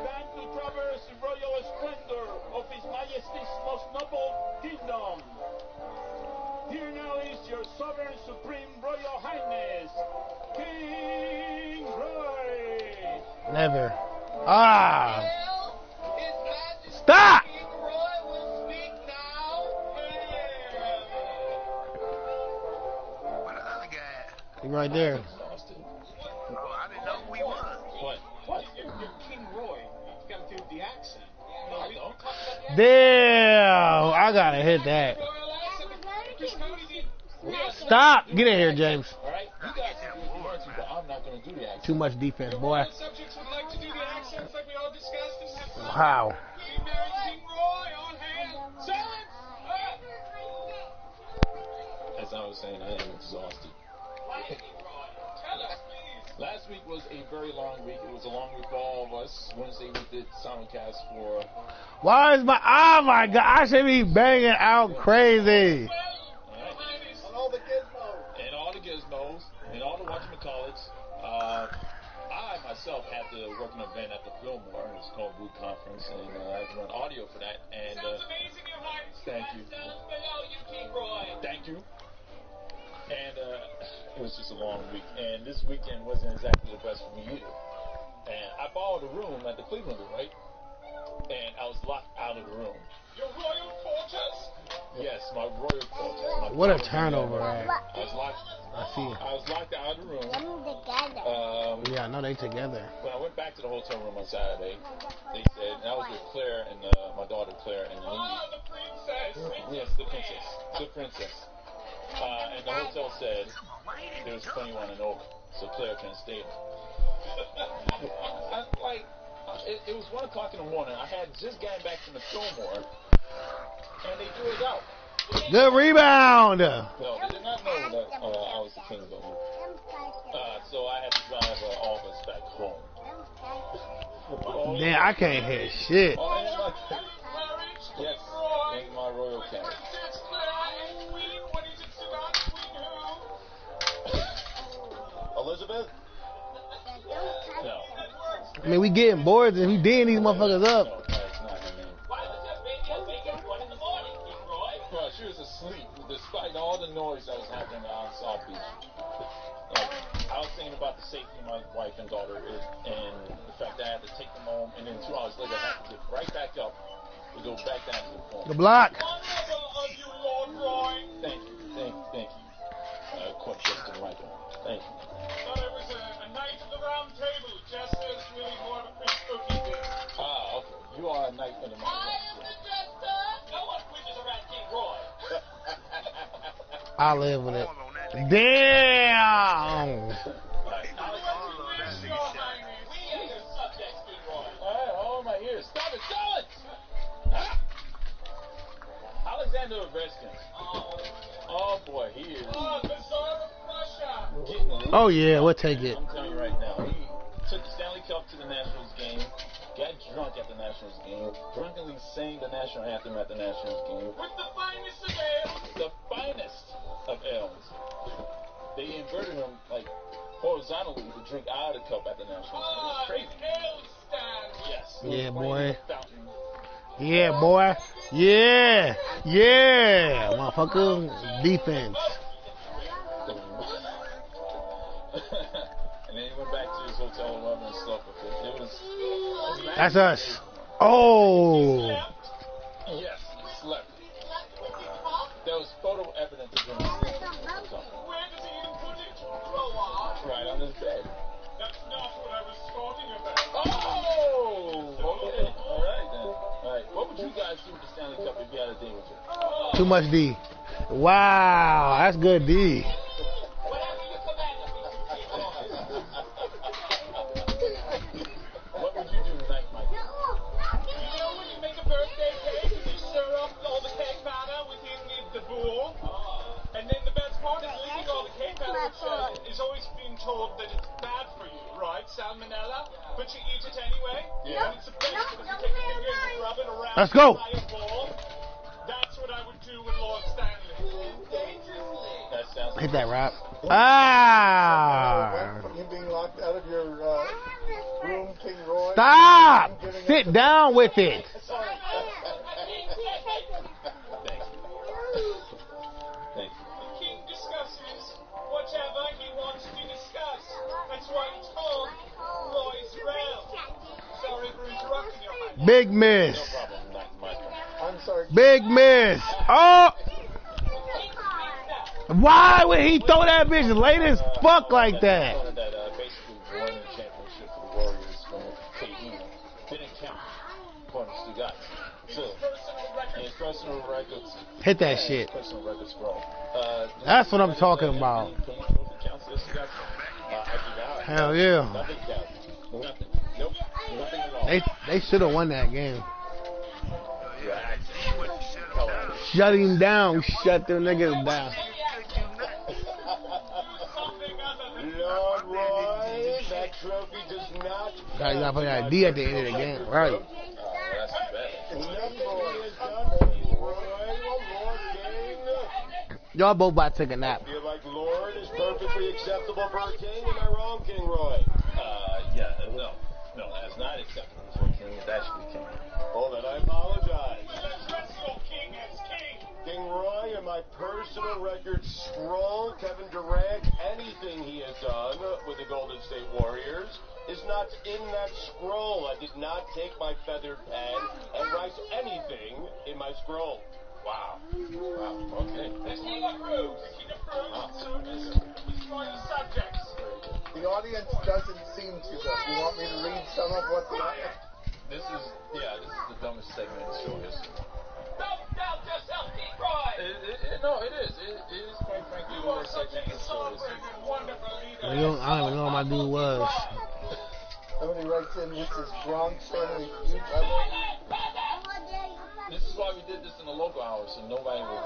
Than to traverse the royal splendor of His Majesty's most noble kingdom. Here now is your sovereign supreme royal highness, King Roy. Never. Ah. Stop. What the other guy? You right there. Oh, I didn't know who he was. What? You're King Roy. You gotta do the accent. No, we don't talk about the accent. Damn. I gotta hit that. Stop. Get in here, James. Alright? You guys can do what you want to, but I'm not gonna do the accent. Too much defense, boy. Subjects would like to do the accents like we all discussed. Wow. King Roy on hand. Silence! As I was saying, I am exhausted. Last week was a very long week. It was a long week for all of us. Wednesday we did simulcast for... Why is my... Oh, my God. I should be banging out crazy. And all the gizmos. And all the whatchamacallits. I myself had to work an event at the Fillmore. It's called Boot Conference. And I had to run audio for that. And, Sounds amazing, Your Highness. Thank you. Down below you, King Roy. Thank you. And it was just a long week. And this weekend wasn't exactly the best for me either. And I borrowed a room at the Cleveland, right? And I was locked out of the room. Your royal fortress? Yes, my royal fortress. What a turnover, man. I was locked. I see it. I was locked out of the room. Yeah, I know they together. When I went back to the hotel room on Saturday, they said, and I was with Claire and my daughter Claire and Oh, the princess. yes, the princess. The princess. And the hotel said there was 21 and over, so Claire can't stay there. It was 1 o'clock in the morning. I had just gotten back from the Fillmore, and they threw us out. Good rebound. No, they did not know that I was the king of the room. So I had to drive all of us back home. Damn, I can't hear shit. Yes, in my royal carriage. Elizabeth? No. I mean, we getting bored and we digging these motherfuckers up. No, that's not her name. Well, she was asleep despite all the noise that was happening on South Beach. I was thinking about the safety of my wife and daughter and the fact that I had to take them home, and then 2 hours later I had to get right back up to go back down to the phone. The block. Thank you. Quite just to the right one. Thank you. Thought it was a knight of the round table, just as really more of a priest cookie did. Ah, okay. You are a knight of the round table. I am the jester. No one wishes around King Roy. I live with it. Damn. Oh my ears. Stop it. Alexander Ovechkin. Oh boy, he is. Oh yeah, we'll take it. I'm telling you right now, he took the Stanley Cup to the Nationals game, got drunk at the Nationals game, drunkenly sang the national anthem at the Nationals game. With the finest of ales. The finest of ales. They inverted him like horizontally to drink out of the cup at the Nationals. It was crazy. Yes. Yeah, boy. Yeah, boy. Yeah. Motherfucker. Defense. And then he went back to his hotel room and slept with it. It was That's us. Oh. Yes, he slept. There was photo evidence of him sleeping. Where does he even put it? Right on his bed. That's not what I was talking about. Oh! Okay. Alright then. Alright. What would you guys do with the Stanley Cup if you had a day with you? Too much D. Wow, that's good D. What would you do tonight, Mike? You know when you make a birthday cake and you stir up all the cake batter within the bowl? And then the best part is leaving all the cake batter, which is always being told that it's bad for you, right? Salmonella? But you eat it anyway? Yeah. And it's the best because you take a finger and you rub it around. Let's go. The bowl. That's what I would do with Lord Stanley. That sounds Hit that rap. Ah. From you being locked out of your room, King Roy. Stop. Sit down with it. The king discusses whatever he wants to discuss. That's why it's called Roy's Realm. Sorry for interrupting you, man. Big miss. No problem, Mike. I'm sorry. Big miss. Oh. Why would he throw that bitch late as fuck like that? That basically won the championship for the Warriors from KD. Didn't count. According to guys. So, his personal records. Hit that shit. Personal records wrong. That's what I'm talking about. Hell yeah. Nothing counts. Nothing. Nope. Nothing at all. They should have won that game. Shut him down. Shut them niggas down. Lord Roy, that trophy does not. You gotta put that D at the end of the game, right? That's too bad. Y'all both about to take a nap. Feel like Lord is perfectly acceptable for a king. Am I wrong, King Roy? No, that's not acceptable for a king. It's actually king. Oh, then I apologize. King as king. King Roy, in my personal record scroll, Kevin Durant, anything he has done with the Golden State Warriors is not in that scroll. I did not take my feathered pen and write anything in my scroll. Wow. Okay. The king approves. So destroy the subjects. The audience doesn't seem to, though. You want me to read some of what the audience... This is the dumbest segment in show history. Don't doubt yourself, Detroit! No, it is. It is quite frankly the worst segment in show history. I don't even know what my dude was. Somebody writes in, this is Bronx Family Feud. This is why we did this in the local hour, so nobody will...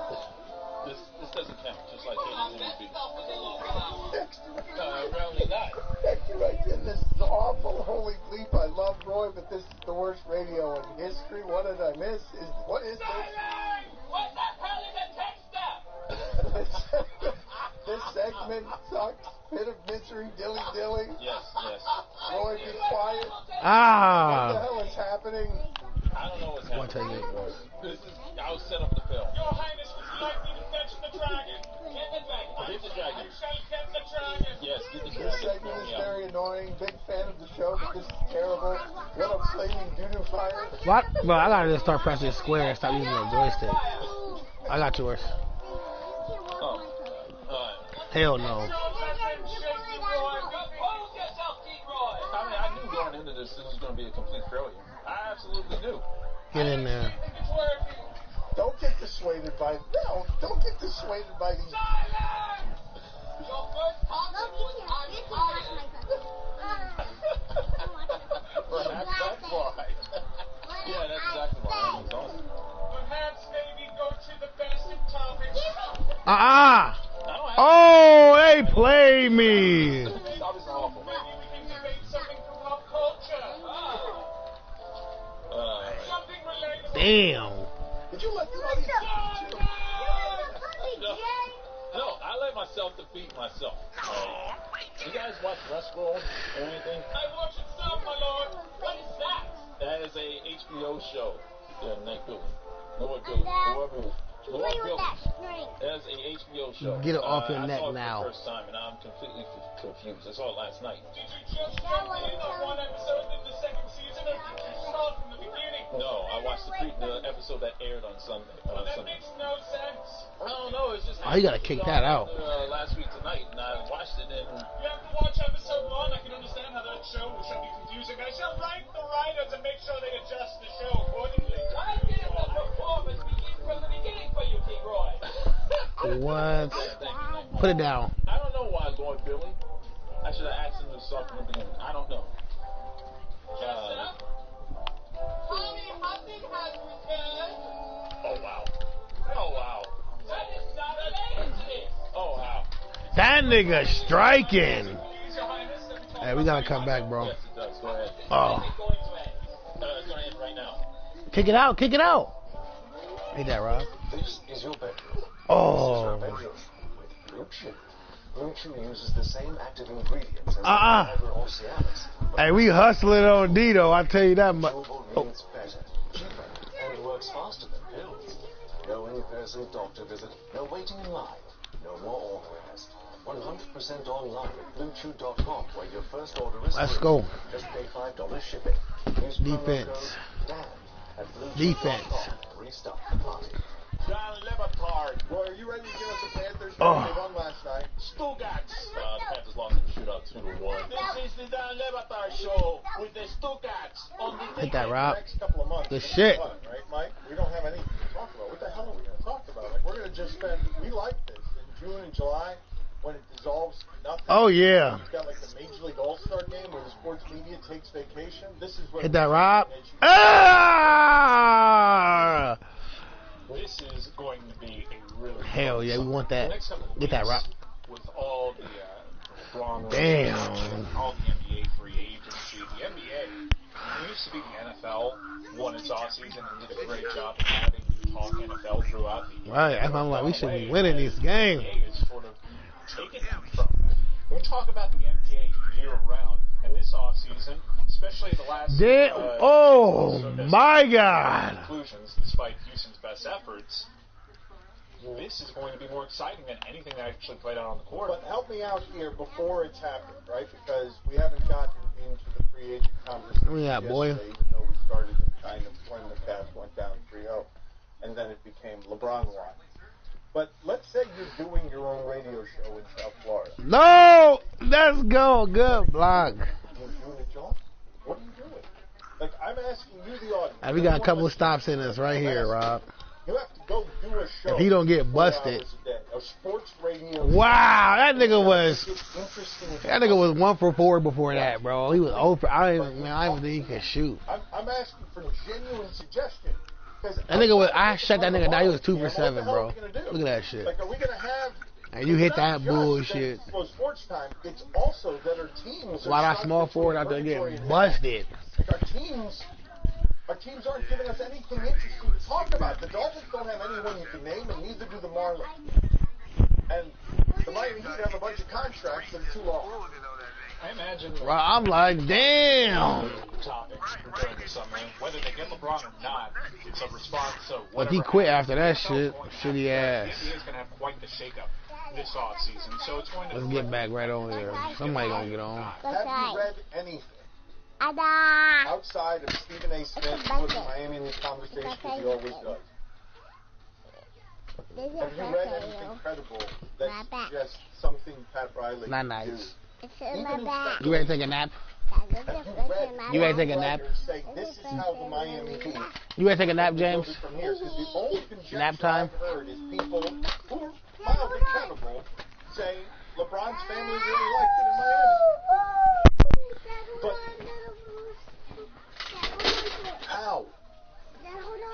This doesn't count, just like Katie's MVP. Apparently not. Dexter writes in, this is awful. Holy bleep, I love Roy, but this is the worst radio in history. What did I miss? What is this? What's that calling a texter? This segment sucks. Bit of misery, dilly-dilly. Yes. Roy, be quiet. Ah. What the hell is happening? I don't know what's happening. I was set up to fail. Your Highness, would you like me to fetch the dragon? Get the dragon. Get the dragon. I shall get the dragon. Yes, get the dragon. This segment is very annoying. Big fan of the show, but this is terrible. What a flaming doo-doo fire. What? Bro, I gotta just start pressing square and stop using the joystick. I got yours. Oh. Hell no. I knew going into this was going to be a complete failure. I absolutely do. Get in there. Don't get dissuaded by by... No, don't get dissuaded by these... Your first comment was Perhaps that's why. Yeah, that's exactly why. That was awesome. Perhaps maybe go to the best of topics. Oh, they played me. Maybe we can debate something from pop culture. Something related. Damn. Did you let the audience... No, I let myself defeat myself. You guys watch Westworld or anything? I watch it some, my lord. What is that? That is a HBO show. Night Building. Noah Building. That is a HBO show. Get it off your neck I saw it now. for the first time, and I'm completely confused. I saw it last night. Did you just jump in on one episode of the second season, or did you start from the beginning? No, I watched the episode that aired on Sunday. That makes no sense. I don't know. It's just. Oh, you gotta kick that out. Last week tonight, and I watched it, and You have to watch episode 1. I can understand how that show shall be confusing. I shall write the writers and make sure they adjust the show accordingly. Why didn't the performance begin from the beginning for you, King Roy? What? Put it down. I don't know why I'm going Billy. I should have asked him to start from the beginning. I don't know. Honey Hunting has returned. Oh wow. Oh wow. That is not amazing. Oh wow. That nigga striking. Hey, we gotta come back, bro. Yes, it does. Go ahead. Oh. It's going to end. It's going to end right now. Kick it out. Kick it out. Hit that, Rob. This is your bedroom. Oh. This is your bedroom with Blue Chew. Blue Chew uses the same active ingredients as Uh-uh. or Cialis. Hey, we hustling on D though. I tell you that much. Means better, cheaper, and works faster than pills. No in-person doctor visit, no waiting in line, no more orders. 100% online at BlueChew.com, where your first order is Let's free. go. Just pay $5 shipping. Use Defense. promo code DAN at Defense. BlueChew.com. Restart the party. John Levitard. Boy, are you ready to give us a Panthers? Oh. They won last night. Stugatz. The Panthers lost in the shootout 2-1. This is the Dan Levitard show with the Stugatz on the Hit that, Rob. Next couple of months. Good it's shit. Fun, right, Mike? We don't have anything to talk about. What the hell are we going to talk about? Like, we're going to just spend. We like this in June and July when it dissolves to nothing. Oh yeah. You've got like the Major League All-Star game where the sports media takes vacation. This is what Hit that, Rob. Ah! This is going to be a really Hell yeah, we want that. The next couple of Get that, Rob. With all the LeBron Damn. all the NBA free agency, the NBA it used to be the NFL won its offseason and did a great job of having talk NFL throughout the year. Right, I'm like, we should be winning these games. The NBA is sort of taking them from that. When we talk about the NBA year round and this offseason, especially the last Oh my God! conclusions, despite Houston's best efforts, this is going to be more exciting than anything that actually played out on the court. But help me out here before it's happened, right? Because we haven't gotten into the free agent conversation Yeah, boy. yesterday, even though we started in kind of when the Cavs went down 3-0, and then it became LeBron won. But let's say you're doing your own radio show in South Florida. No! Let's go. Good block. You're doing a job? What are you doing? Like, I'm asking you, the audience. Hey, we got a couple of stops in us right here, Rob. You have to go do a show. If he don't get 4 busted. hours a day, a sports radio. Wow, that nigga was. It's interesting. That nigga was 1 for 4 before that, bro. He was over. I don't even think he could shoot. I'm asking for genuine suggestion. That nigga was. I shut that nigga down. He was 2 for 7, bro. Look at that shit. Like, are we gonna have? And you hit it's not that just bullshit. that for sports time, it's also that our teams. While are that small forward out there getting busted. Like our teams aren't giving us anything interesting to talk about. The Dolphins don't have anyone you can name, and neither do the Marlins. And the Miami Heat have a bunch of contracts that are too long. I imagine I'm like, damn. topic during the summer, whether they get LeBron or not, it's a response to But whatever he quit happens. after that shit. Shitty ass. The NBA is going to have quite the shakeup this offseason, so it's going to. Let's get back right on here. Somebody gonna get on. Have you read anything outside of Stephen A. Smith putting Miami in these conversations as he always does? Have you read anything credible that suggests something Pat Riley Not could nice. do? You ready to take a nap? You ready to take a nap? Say, this is how the Miami Heat You ready to take a nap, James? from here. 'Cause the only conjecture Nap time? I've heard is people who are mildly credible say LeBron's family really liked it in Miami. But how?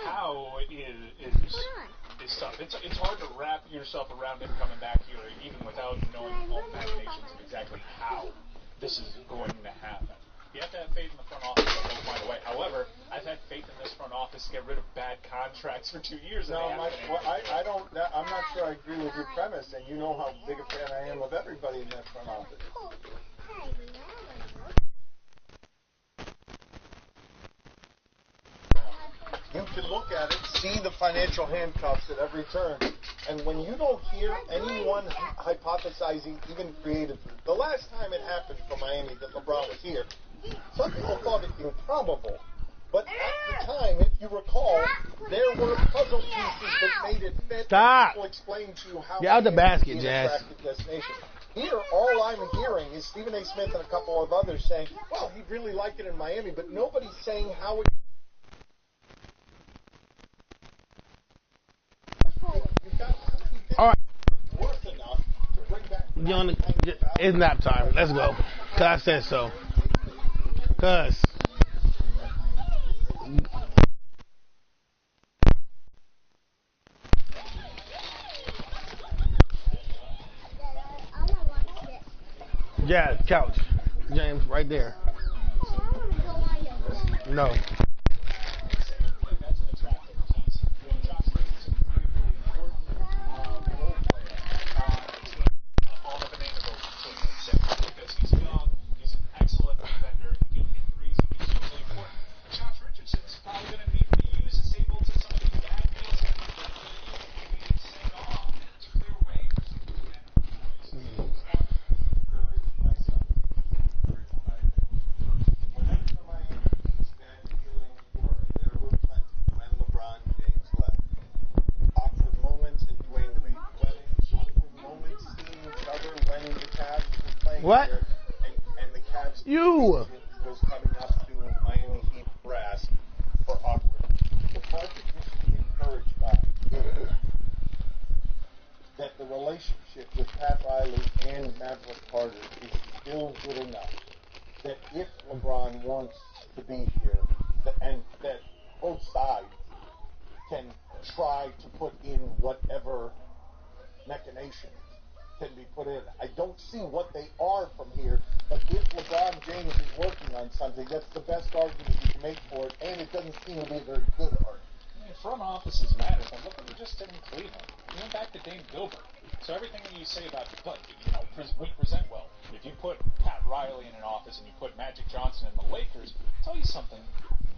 How is tough. It's hard to wrap yourself around him coming back here, even without knowing all the machinations of exactly how this is going to happen. You have to have faith in the front office that they'll find a way. However, I've had faith in this front office to get rid of bad contracts for 2 years. No, I'm not sure I agree with your premise, and you know how big a fan I am of everybody in that front office. You can look at it, see the financial handcuffs at every turn, and when you don't hear anyone hypothesizing, even creatively, the last time it happened for Miami that LeBron was here, some people thought it improbable. But at the time, if you recall, there were puzzle pieces that made it fit. Stop. People explained to you how Get out the basket, an Jazz. attractive destination. Here, all I'm hearing is Stephen A. Smith and a couple of others saying, well, he really liked it in Miami, but nobody's saying how it... All right. worth enough to bring back... It's nap time. Let's go. Cause I said so. Cause... Yeah, couch. James, right there. No. What? And the Cavs You was coming up to Miami Heat brass for awkward. The part that you should be encouraged by is that the relationship with Pat Riley and Maverick Carter is still good enough that if LeBron wants to be here, and that both sides can try to put in whatever machinations can be put in. I don't see what they are from here, but if LeBron James is working on something, that's the best argument you can make for it, and it doesn't seem to be a very good argument. I mean, front offices matter, but look what we just did in Cleveland. We went back to Dame Gilbert. So everything that you say about, we present well. If you put Pat Riley in an office and you put Magic Johnson in the Lakers, I'll tell you something.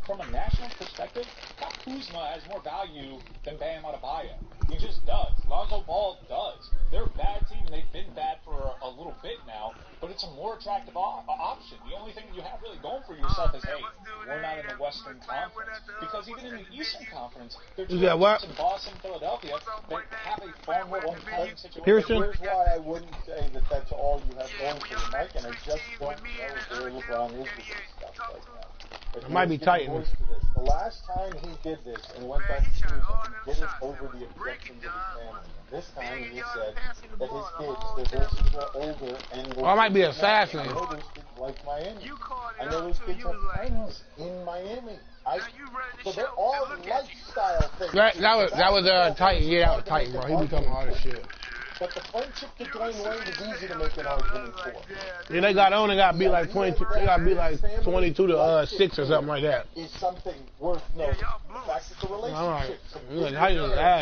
From a national perspective, Kyle Kuzma has more value than Bam Adebayo. He just does. Lonzo Ball does. They're a bad team, and they've been bad for a little bit now, but it's a more attractive option. The only thing that you have really going for yourself is, hey, we're not in the Western Conference. Because even in the Eastern Conference, there are two teams in Boston, Philadelphia, that have a far more one-sided situation. Here's why I wouldn't say that that's all you have going for you, Mike, and I just don't know where LeBron is with this stuff right now. It might be Titans. The last time he did this and went back to Cleveland, he did it over the objections of his family. This time he said that his kids, their voices are older and... Or it might be Assassin. I know those kids like Miami. I know those kids have friends in Miami. So there are lifestyle things. That was Titan. Yeah, that was Titan, bro. He be talking all this shit. But the friendship to Dwayne Wade is easy to make an argument for. Yeah, they got beat like 22. They got beat like 22 to 6 or something like that. Is something worth noting. The fact that the relationship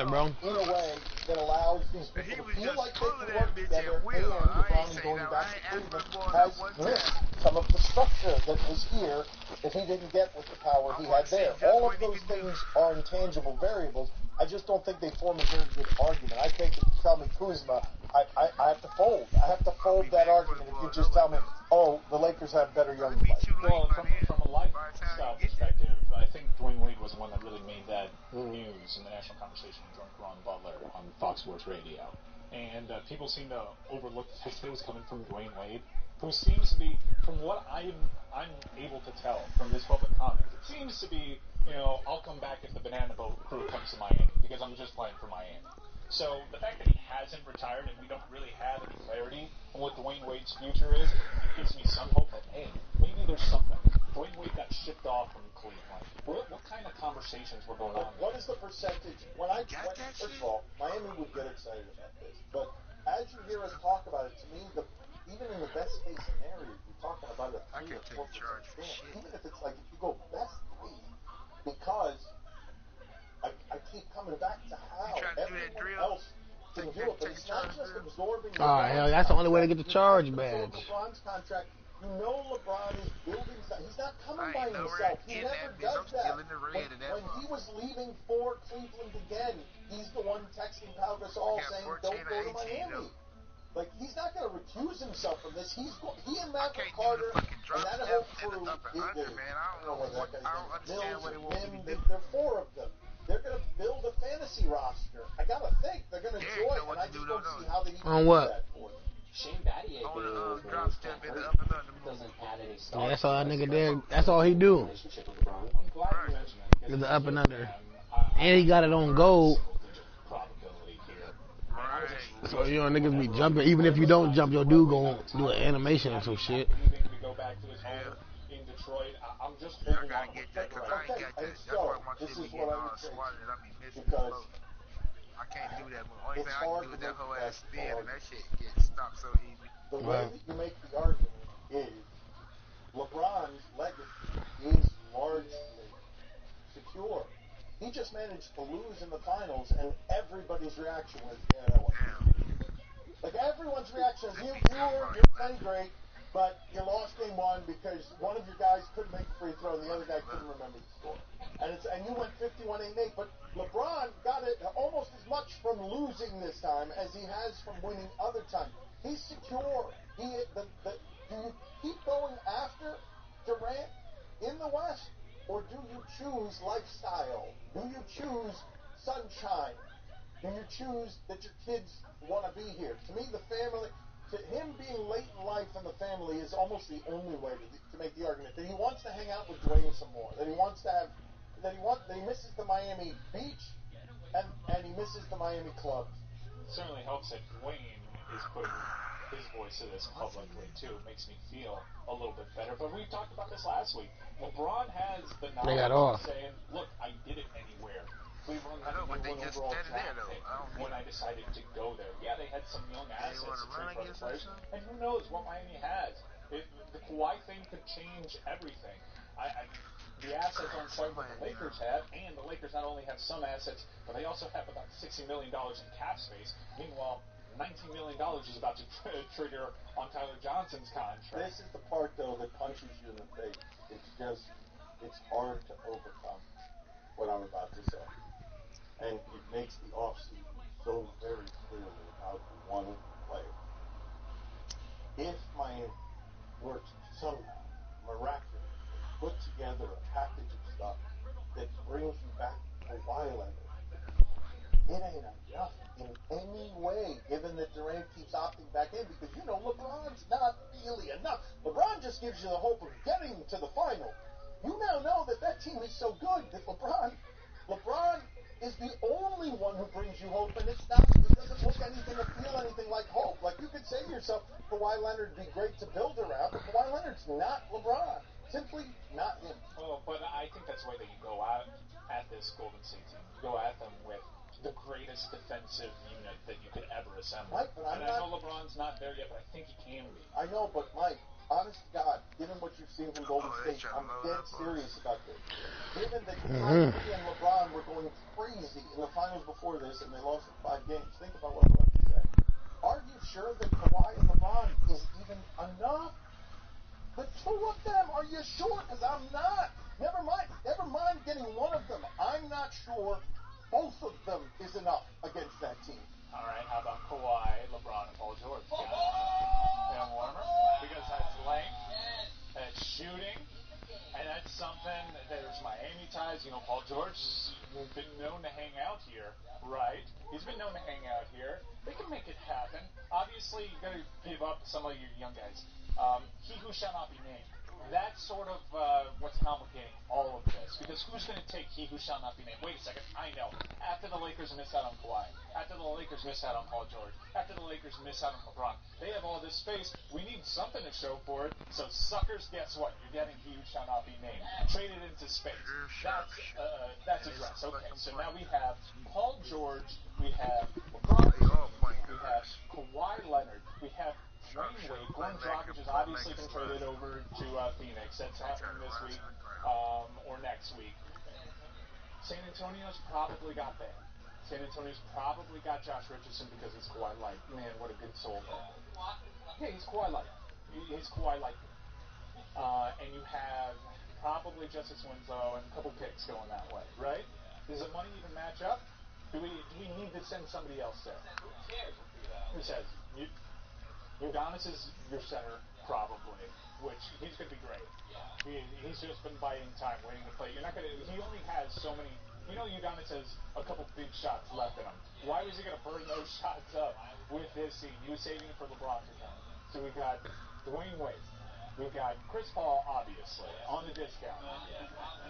bro. in a way that allows these people to feel like they can work together, and LeBron going back to Cleveland has missed some of the structure that was here that he didn't get with the power he had there. All of those things are intangible variables. I just don't think they form a very good argument. I think if you tell me Kuzma, I have to fold. I have to fold that argument if you just tell me, oh, the Lakers have better young players. Well, from a lifestyle perspective, I think Dwayne Wade was the one that really made that news in the national conversation with Ron Butler on Fox Sports Radio. And people seem to overlook the fact that it was coming from Dwayne Wade. who seems to be, from what I'm able to tell from his public comments, it seems to be, I'll come back if the Banana Boat crew comes to Miami, because I'm just playing for Miami. So the fact that he hasn't retired and we don't really have any clarity on what Dwayne Wade's future is, it gives me some hope that, hey, maybe there's something. Dwayne Wade got shipped off from Cleveland. What kind of conversations were going on? What is the percentage? First of all, Miami would get excited about this. But as you hear us talk about it, to me, even in the best case scenario, you're talking about a 3 or 4% chance. Even if it's like, if you go best 3, because I keep coming back to how everyone else can do it, but it's not just absorbing. Oh hell, that's the only way to get the charge badge. LeBron's contract. LeBron is building stuff. He's not coming by himself. He never does that. When he was leaving for Cleveland again, he's the one texting Pau Gasol saying, "Don't go to Miami." Like, he's not going to recuse himself from this. He and Maverick Carter and that whole crew, they're 4 of them. They're going to build a fantasy roster. I got to think they're going to enjoy it, and I just don't see how they even do that for them. Shane Battier doesn't have any stars. Yeah, that's all that nigga did. That's all he do. Is the up and under. And he got it on gold. So, niggas be jumping. Even if you don't jump, your dude gon' do an animation or some shit. I gotta get that because I ain't got that. That's why my shit be getting all swatted. I be missing the flow. I can't do that. Only thing I can do is that whole ass spin, and that shit gets stopped so easy. The way that you make the argument is LeBron's legacy is largely secure. He just managed to lose in the finals, and everybody's reaction was, yeah, that was like everyone's reaction is, you're playing great, but you lost game 1 because one of your guys couldn't make a free throw and the other guy couldn't remember the score. And you went 51-8, but LeBron got it almost as much from losing this time as he has from winning other times. He's secure. Do you keep going after Durant in the West, or do you choose lifestyle? Do you choose sunshine? Do you choose that your kids want to be here? To me, the family, to him being late in life and the family is almost the only way to make the argument that he wants to hang out with Dwayne some more, that he wants to have, that he misses the Miami beach and he misses the Miami clubs. It certainly helps that Dwayne is putting his voice to this publicly too. It makes me feel a little bit better. But we talked about this last week. LeBron has the knowledge of saying, "Look, I did it anywhere." Cleveland had the number 1 overall draft pick when I decided to go there. Yeah, they had some young assets to trade for the players, and who knows what Miami has. The Kawhi thing could change everything. The assets on site that the Lakers have, and the Lakers not only have some assets, but they also have about $60 million in cap space. Meanwhile, $19 million is about to trigger on Tyler Johnson's contract. This is the part, though, that punches you in the face. It's hard to overcome what I'm about to say. And it makes the offseason so very clearly about one player. If Miami were to somehow, miraculously, put together a package of stuff that brings you back Kawhi Leonard, it ain't enough in any way, given that Durant keeps opting back in, because, LeBron's not really enough. LeBron just gives you the hope of getting to the final. You now know that team is so good that LeBron is the only one who brings you hope, and it doesn't look anything or feel anything like hope. Like, you could say to yourself, Kawhi Leonard would be great to build around, but Kawhi Leonard's not LeBron. Simply not him. Oh, but I think that's the way that you go out at this Golden State team. You go at them with the greatest defensive unit that you could ever assemble. Mike, but I know LeBron's not there yet, but I think he can be. I know, but Mike, honest to God, given what you've seen from Golden State, I'm dead serious about this. Given that Kyrie and LeBron were going crazy in the finals before this, and they lost in 5 games, think about what I'm about to say. Are you sure that Kawhi and LeBron is even enough? The 2 of them, are you sure? Because I'm not. Never mind getting one of them. I'm not sure both of them is enough against that team. All right, how about Kawhi, LeBron, and Paul George? Get them warmer? Because that's length, that's shooting, and that's something. There's Miami ties. Paul George has been known to hang out here, right? He's been known to hang out here. They can make it happen. Obviously, you got to give up some of your young guys. He who shall not be named. That's sort of what's complicating all of this. Because who's going to take he who shall not be named? Wait a second, I know. After the Lakers miss out on Kawhi, after the Lakers miss out on Paul George, after the Lakers miss out on LeBron, they have all this space. We need something to show for it. So suckers, guess what? You're getting he who shall not be named. Traded into space. That's addressed. Okay, so now we have Paul George, we have LeBron James, we have Kawhi Leonard, we have Dwayne Wade. Goran Dragic has obviously been traded over to Phoenix. That's happening this week or next week. San Antonio's probably got that. San Antonio's probably got Josh Richardson because he's Kawhi Light. Man, what a good soul there. Yeah, he's Kawhi Light. He's Kawhi Light. And you have probably Justice Winslow and a couple picks going that way, right? Does the money even match up? Do we need to send somebody else there? Who says? Udonis is your center, probably, which he's going to be great. He's just been biding time, waiting to play. You're not going to. He only has so many. You know, Udonis has a couple big shots left in him. Why was he going to burn those shots up with this scene? He was saving it for LeBron to come. So we've got Dwayne Wade. We've got Chris Paul, obviously, on the discount.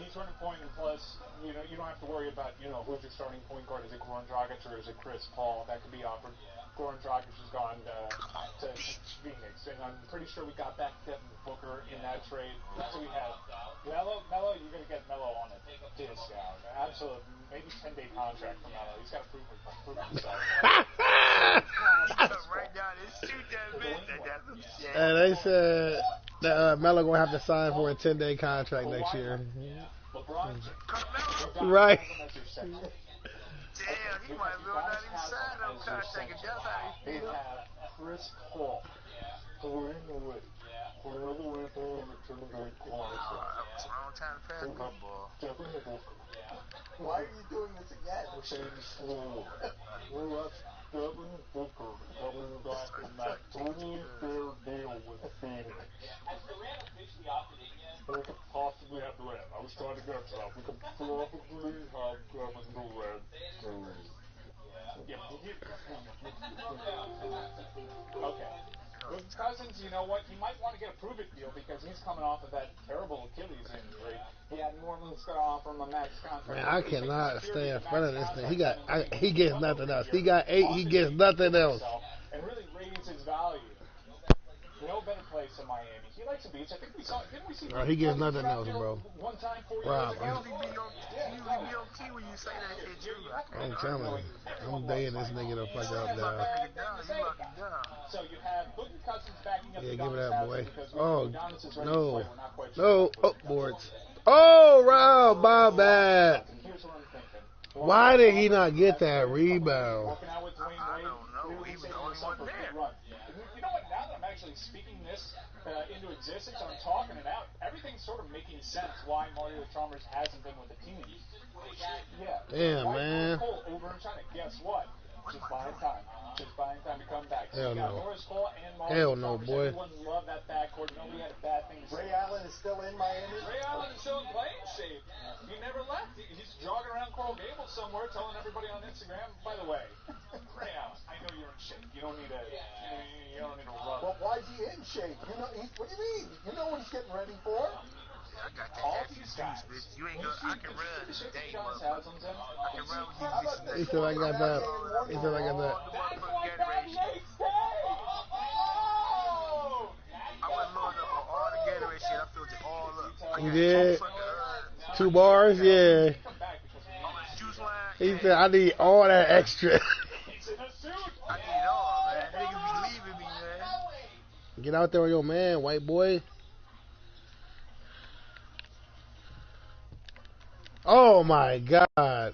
He's running point, and plus, you know, you don't have to worry about, you know, who's your starting point guard. Is it Goran Dragic or is it Chris Paul? That could be offered. Goran Dragic has gone to Phoenix, and I'm pretty sure we got back Devin Booker in that trade. So we have Melo, you're going to get Melo on a discount. Absolutely. Maybe 10-day contract for Melo. He's got to prove himself. Right now, they shoot that bitch. That's what I'm saying. And they said that Melo gonna have to sign for a 10-day contract next year. Right. Damn, he might be on that inside of contract, and that's how he They feel. have Chris Paul. Dwayne Wade. Another way to return the It's wrong time to pass the ball. Devin Booker. Why are you doing this again? We're saying slow. We're at Devin Booker coming back in that 20-fair deal with Phoenix. We could possibly have Durant. I was trying to get to that. We could probably have Kevin Durant. Okay. With Cousins, you know what? He might want to get a prove-it deal because he's coming off of that terrible Achilles injury. He had New Orleans going to offer him a max contract. Man, I cannot stay in front of this thing. He gets nothing else. He got 8. He gets nothing else. And really raise his value. No better place in Miami. He likes the beach. I think we saw. Didn't we see? Bro, he gets nothing else, bro. One time, 4 years Rob, ago. You be on key when you say that shit too. I'm telling you, I'm dating this nigga the fuck up now. So you have Boogie Cousins backing up. Yeah, the give it Giannis that boy. because Oh, Giannis is ready to no. play. We're not quite sure. No. Oh, boards. Oh, Rob, my bad. Here's what I'm thinking. Why did he not get that rebound? Working out with Dwayne Wade. I don't know. He was the only one there. You know what? Now that I'm actually speaking this into existence, I'm talking it out. Everything's sort of making sense why Mario Chalmers hasn't been with the team. Yeah. Damn, man. Cole over in China. Guess what? Just buying time. Just buying time to come back. So Hell you got no. Norris Cole and Mario Hell no, Chalmers. boy. Everyone loved that backcourt. Nobody had a bad thing to say. Ray Allen is still in Miami? Ray Allen is still in playing shape. He never left. He's jogging around Coral Gables somewhere telling everybody on Instagram, by the way, Ray Allen, I know you're in shape. You don't need a rub. Well, why is he in shape? You know, what do you mean? You know what he's getting ready for? I got All that these juice, guys. bitch. You ain't gonna. I can run today, John motherfucker. Sassoon's I in. can run with you. How about He said I got that. He said I got that. That's why that makes sense. Oh! I went loading up on all the Gatorade shit. I filled it all up. You did? 2 bars? Yeah. Juice line. He said I need all that extra. I need it all, man. Niggas be leaving me, man. Get out there with your man, white boy. Oh my God.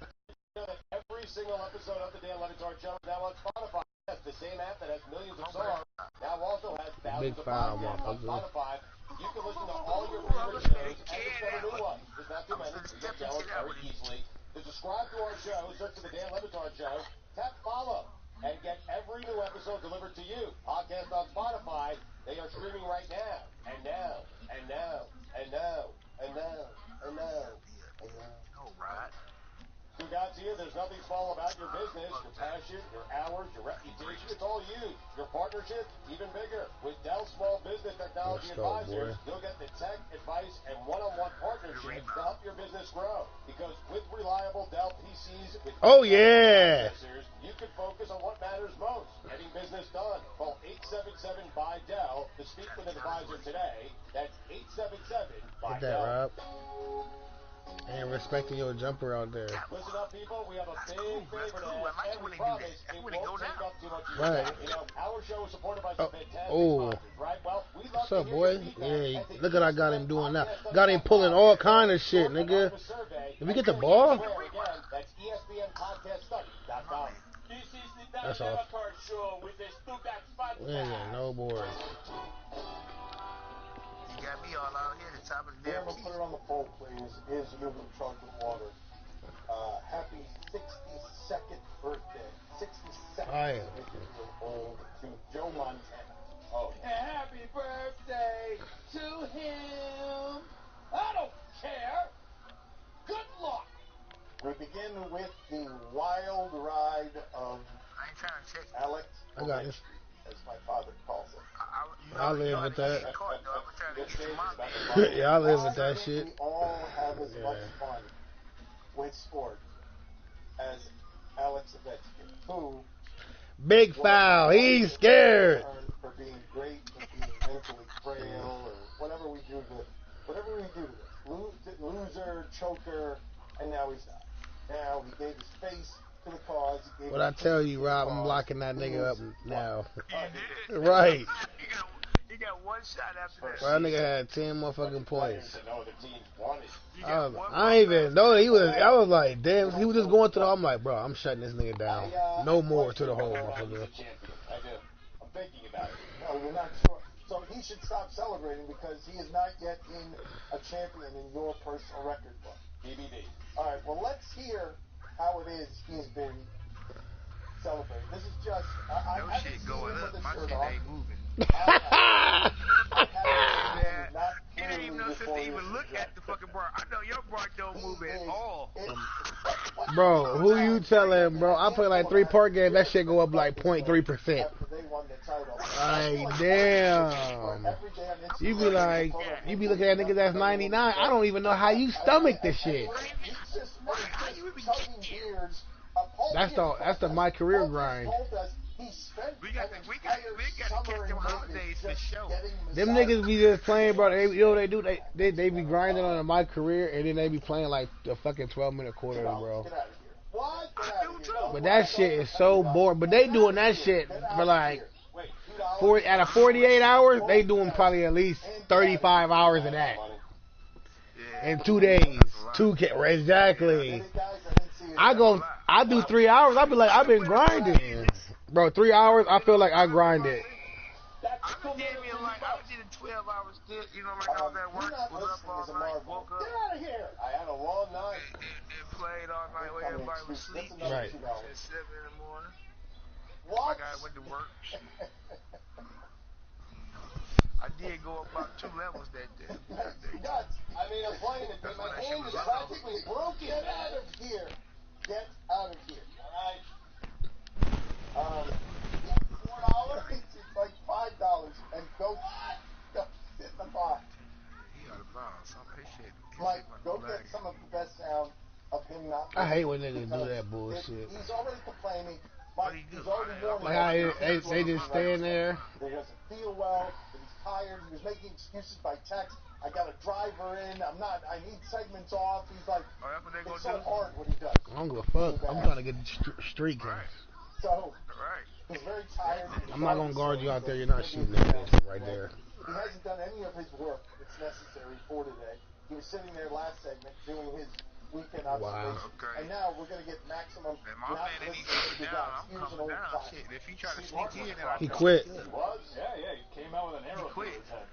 Every single episode of the Dan Levitard Show is now on Spotify. That's the same app that has millions of songs. Now also has thousands of podcasts on Spotify. You can listen to all your favorite shows and discover new ones. There's not too many. You can tell us very easily. To subscribe to our show, search for the Dan Levitard Show. Tap follow and get every new episode delivered to you. Podcast on Spotify. They are streaming right now. And now. And now. And now. And now. And now. And now. Oh, right. Fugazi here, there's nothing small about your business, your passion, your hours, your reputation. It's all you. Your partnership, even bigger. With Dell Small Business Technology Advisors, you'll get the tech, advice, and one-on-one partnership to help your business grow. Because with reliable Dell PCs, with processors, you can focus on what matters most, getting business done. Call 877-BY-DELL to speak with an advisor today. That's 877-BY-DELL. Hit that, Rob. And respecting your jumper out there. Listen up, people. We have a big favor to ask, and we promise it won't take up too much of your time. You know, our show is supported by some fantastic sponsors, right? Well, we love what's up, to boy? hear your feedback. Yeah, look what I got him doing now. Got him pulling all kind of shit, nigga. Did we get the ball? Again, that's ESPNPodcastStudy.com. This is the That's Dan all. Levitar Show with the Stugatz Podcast. We ain't got no board. You got me all out here at the top of the damn Put it on the poll, please. Is you chocolate water? Happy 62nd birthday. 62nd. I am. Old to Joe Montana. Oh. Happy birthday to him. I don't care. Good luck. We begin with the wild ride of I ain't trying to check. Alex, I got this. as my father calls it. I live with that. that. Yeah, I live with that shit. We all have as much fun with sports as Alex Ovechkin, who Big foul. He's scared. for being great, for being mentally frail, or whatever we do to this. Loser, choker, and now he's not. Now he gave his face to the cause. He gave What I his tell face you, to the Rob, I'm cause. blocking that nigga up now. You did. Right. He got one shot after that. Well, that nigga had 10 motherfucking points. To know the team wanted. I ain't even know he was. I was like, damn, he was just going to the. I'm like, bro, I'm shutting this nigga down. No more to the hole, motherfucker. I do. I'm thinking about it. No, you're not sure. So he should stop celebrating because he is not yet in a champion in your personal record book. BBD. All right, well, let's hear how it is he's been celebrating. This is just... I No haven't shit seen going him up. with My the shit shirt off. ain't moving. I haven't seen him not He didn't even know since to even look at the fucking bar. I know your bar don't move at all. Bro, who you telling, bro? I play like 3-part game. That shit go up like 0.3%. After they won the title. Like, damn. You be like, you be looking at niggas that's 99. I don't even know how you stomach this shit. How you even get there? That's the my career grind. We got to catch them holidays for sure. Them niggas be just playing, bro. They, you know what they do? They be grinding on my career, and then they be playing like the fucking 12-minute quarter, bro. But that shit is so boring. But they doing that shit for like out of 48 hours, they doing probably at least 35 hours of that in 2 days. Exactly. I do 3 hours. I be like, I've been grinding, bro. 3 hours, I feel like I grinded. I did 12 hours still, you know, like I was at work, was up all night, woke up. Get out of here! I had a long night. And played all night while everybody was asleep. Right. At 7 in the morning. What? My guy went to work. I did go up about 2 levels that day. Nuts. I mean, I'm playing it, but my hand is practically broken. Get out of here. Get out of here. All right. $4? It's like $5. And go sit in the box. He got a bounce. His shit. Like, go get some of the best sound of him not. I hate when niggas do that bullshit. He's already complaining. What he do? He's already warning Like how they just stand there. That he doesn't feel well, that he's tired. He was making excuses by text. I got a driver in. I need segments off. He's like, that's what they it's gonna so do? hard what he does. I don't give a fuck. I'm trying to get streak. Right. So, Right. he's very tired. I'm not gonna guard you out there. You're not shooting that right there. He hasn't done any of his work that's necessary for today. He was sitting there last segment doing his weekend observation. Wow. Okay. And now we're going to get maximum. And my man, if he coming down, I'm coming down. Shit, if he try to sneak in, then He quit. He was? Yeah, he came out with an arrow through his head.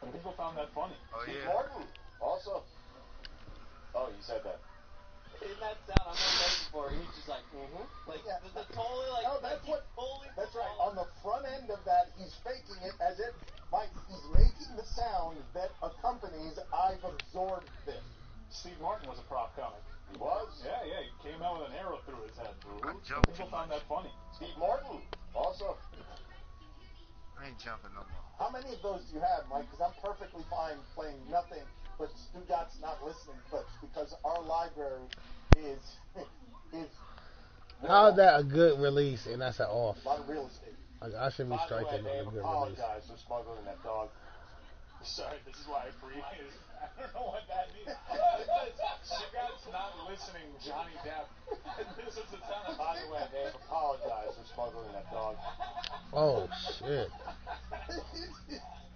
And people found that funny. Oh, yeah. Martin, also. Oh, you said that. In that sound, I'm not waiting for it. He's just like, like the totally like. No, that's what. Totally That's right. On the front end of that, he's faking it as if, Mike, he's making the sound that accompanies "I've absorbed this." Steve Martin was a prop comic. He was? Yeah, he came out jump too People much. found that funny. Steve Martin, also. I ain't jumping no more. How many of those do you have, Mike? Because I'm perfectly fine playing nothing but Stugatz not listening clips because our library is How's that a good release and that's an off? a lot of real estate. Like, I should be By the way, striking on they a good release. apologize for smuggling that dog. Sorry, this is why I freeze. I don't know what that means. Stugatz not listening, Johnny Depp. This is the son of. By the way, they have apologized for smuggling that dog. Oh shit!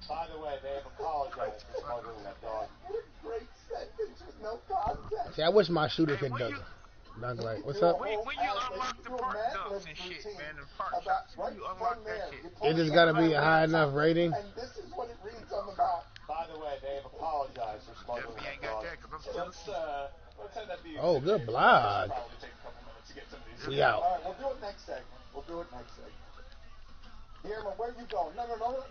By the way, they have apologized for smuggling that dog. What a great sentence with no context. See, I wish my shooter could dunk like. What's up? When you unlock the park dunks and shit, man, the park shots, when you unlock that shit. It just gotta be a high enough rating. And this is what it reads on the back. By the way, they have apologized for smuggling Definitely ain't that got dog. that because I'm still asleep. Let's have that be. Oh, good block. Probably take a couple minutes to get some of these. We out. All right, we'll do it next segment. Guillermo, where you going? No,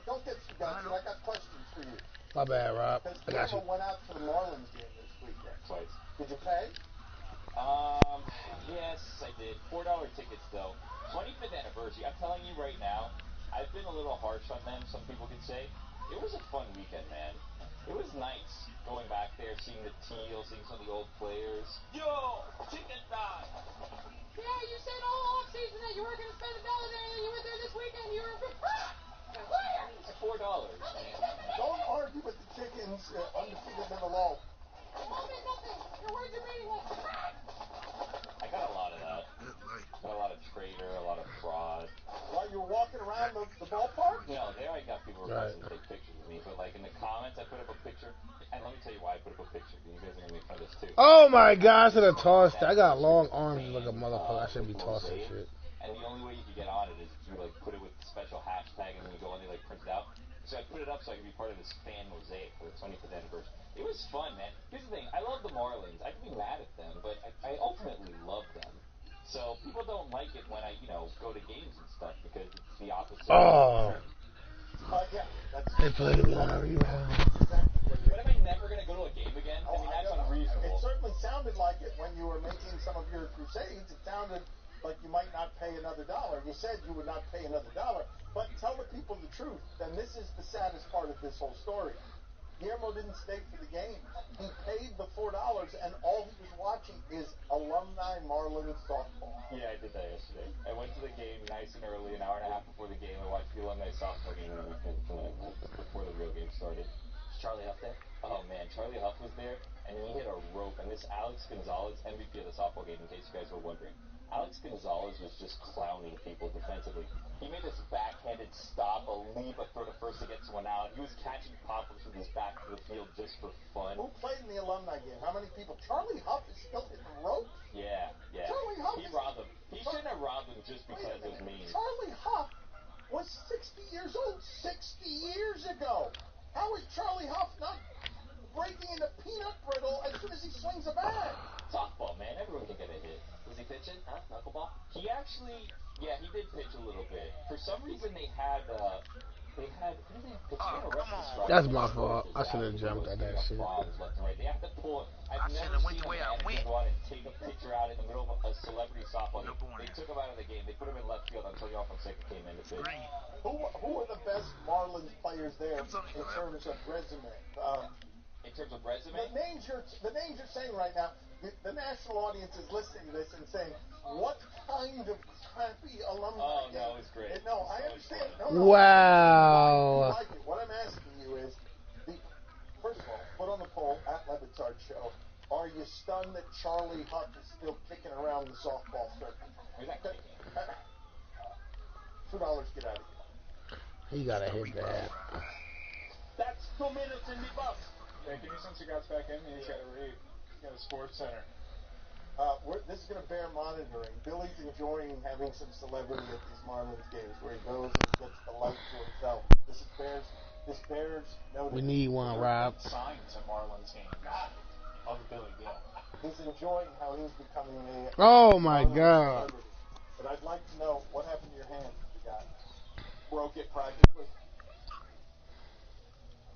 don't get Stugatz. I got questions for you. My bad, Rob. Because I got you. Guillermo went out to the Marlins game this weekend. Twice. Did you pay? Yes, I did. $4 tickets, though. 25th anniversary. I'm telling you right now, I've been a little harsh on them, some people could say. It was a fun weekend, man. It was nice going back there, seeing the teal, seeing some of the old players. Yo, ticket time! Yeah, you said all off-season that you weren't going to spend $1 there, and you went there this weekend, you were It's $4. Don't argue with the chickens undefeated in the low. Nothing. Your words are meaningless. I got a lot of that. Got a lot of traitor, a lot of fraud. While you were walking around the ballpark? No, there I got people requesting to take pictures of me, but like in the comments, I put up a picture, and let me tell you why I put up a picture. You guys are gonna make fun of this too. Oh my gosh, I should have tossed. I got long arms like a motherfucker. I should be tossing shit. And the only way you can get on it is if you like put it with the special hashtag, and then you go on there like print it out. So I put it up so I could be part of this fan mosaic for the 25th anniversary. It was fun, man. Here's the thing: I love the Marlins. I can be mad at them, but I ultimately love them. So people don't like it when I, go to games and stuff because it's the opposite. Oh. Yeah, that's They played me on a rebound. But am I never going to go to a game again? I mean, that's unreasonable. It certainly sounded like it when you were making some of your crusades. It sounded like you might not pay another $1. You said you would not pay another $1. But tell the people the truth. Then this is the saddest part of this whole story. Guillermo didn't stay for the game. He paid the $4, and all he was watching is alumni Marlins softball. Yeah, I did that yesterday. I went to the game nice and early, an hour and a half before the game. I watched the alumni softball game before the real game started. Was Charlie Huff there? Oh, man, Charlie Huff was there, and he hit a rope. And this Alex Gonzalez, MVP of the softball game, in case you guys were wondering. Alex Gonzalez was just clowning people defensively. He made this backhanded stop, a leap, a throw to first to get someone out. He was catching pop-ups with his back to the field just for fun. Who played in the alumni game? How many people? Charlie Huff is still hitting ropes? Yeah. Charlie Huff He robbed him. He shouldn't have robbed him just because it was mean. Charlie Huff was 60 years old 60 years ago. How is Charlie Huff not breaking into peanut brittle as soon as he swings a bat? Softball, man. Everyone can get a hit. Was he pitching? Huh? Knuckleball? He actually, yeah, he did pitch a little bit. For some reason, they had, who did they have pitching? That's my fault. I should have jumped at that shit. Left and right. They have to pull it. I've never seen a manager go out and take a picture out in the middle of a celebrity softball game. They took him out of the game. They put him in left field until Yohan Fonseca came in to pitch. Who are the best Marlins players there in terms of resume? In terms of resume? The names you're saying right now, the national audience is listening to this and saying, what kind of crappy alumni? Oh, no, it's great. No, I understand. Wow. I like it. What I'm asking you is, first of all, put on the poll at Levitard Show. Are you stunned that Charlie Huff is still kicking around the softball circuit? Is that kicking? $2, get out of here. He gotta hit that. That's 2 minutes in the bus. Yeah, give me some cigars back in. He's got to read. He's got a sports center. This is going to bear monitoring. Billy's enjoying having some celebrity at these Marlins games where he goes and gets the light to himself. This bears notice. We need one, Rob. Signs at Marlins games of Billy Gill. He's enjoying how he's becoming a Oh my God. celebrity. But I'd like to know what happened to your hand, you guy. Broke it practically.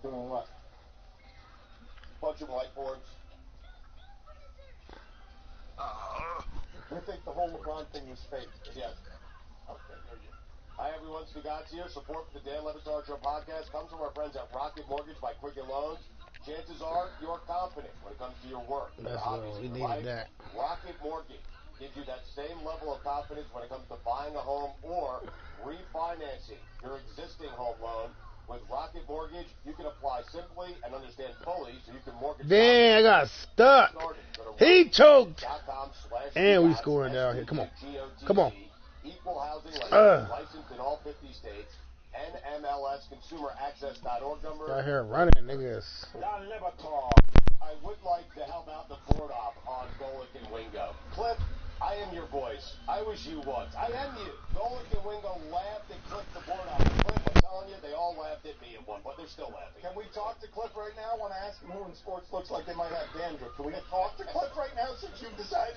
Doing what? Bunch of whiteboards. You think the whole LeBron thing was fake? Yes. Okay, very good. Hi, everyone. Stugatz here. Support for the Dan Le Batard Show podcast comes from our friends at Rocket Mortgage by Quicken Loans. Chances are you're confident when it comes to your work. That's what we needed that. Rocket Mortgage gives you that same level of confidence when it comes to buying a home or refinancing your existing home loan. With Rocket Mortgage, you can apply simply and understand fully so you can mortgage. Dang, I got stuck. He choked. And we scoring down here. Come on. Come on. Equal housing lender, licensed in all 50 states. NMLSconsumeraccess.org number. Got here running, niggas. I would like to help out the board op on Golic and Wingo. Cliff, I am your voice. I was you once. I am you. Golic and Wingo laughed and clicked the board op. Cliff, I'm telling you, they all laughed at me at one point. They're still laughing. Can we talk to Cliff right now? I want to ask him who in sports looks like they might have dandruff. Can we talk to Cliff right now since you've decided?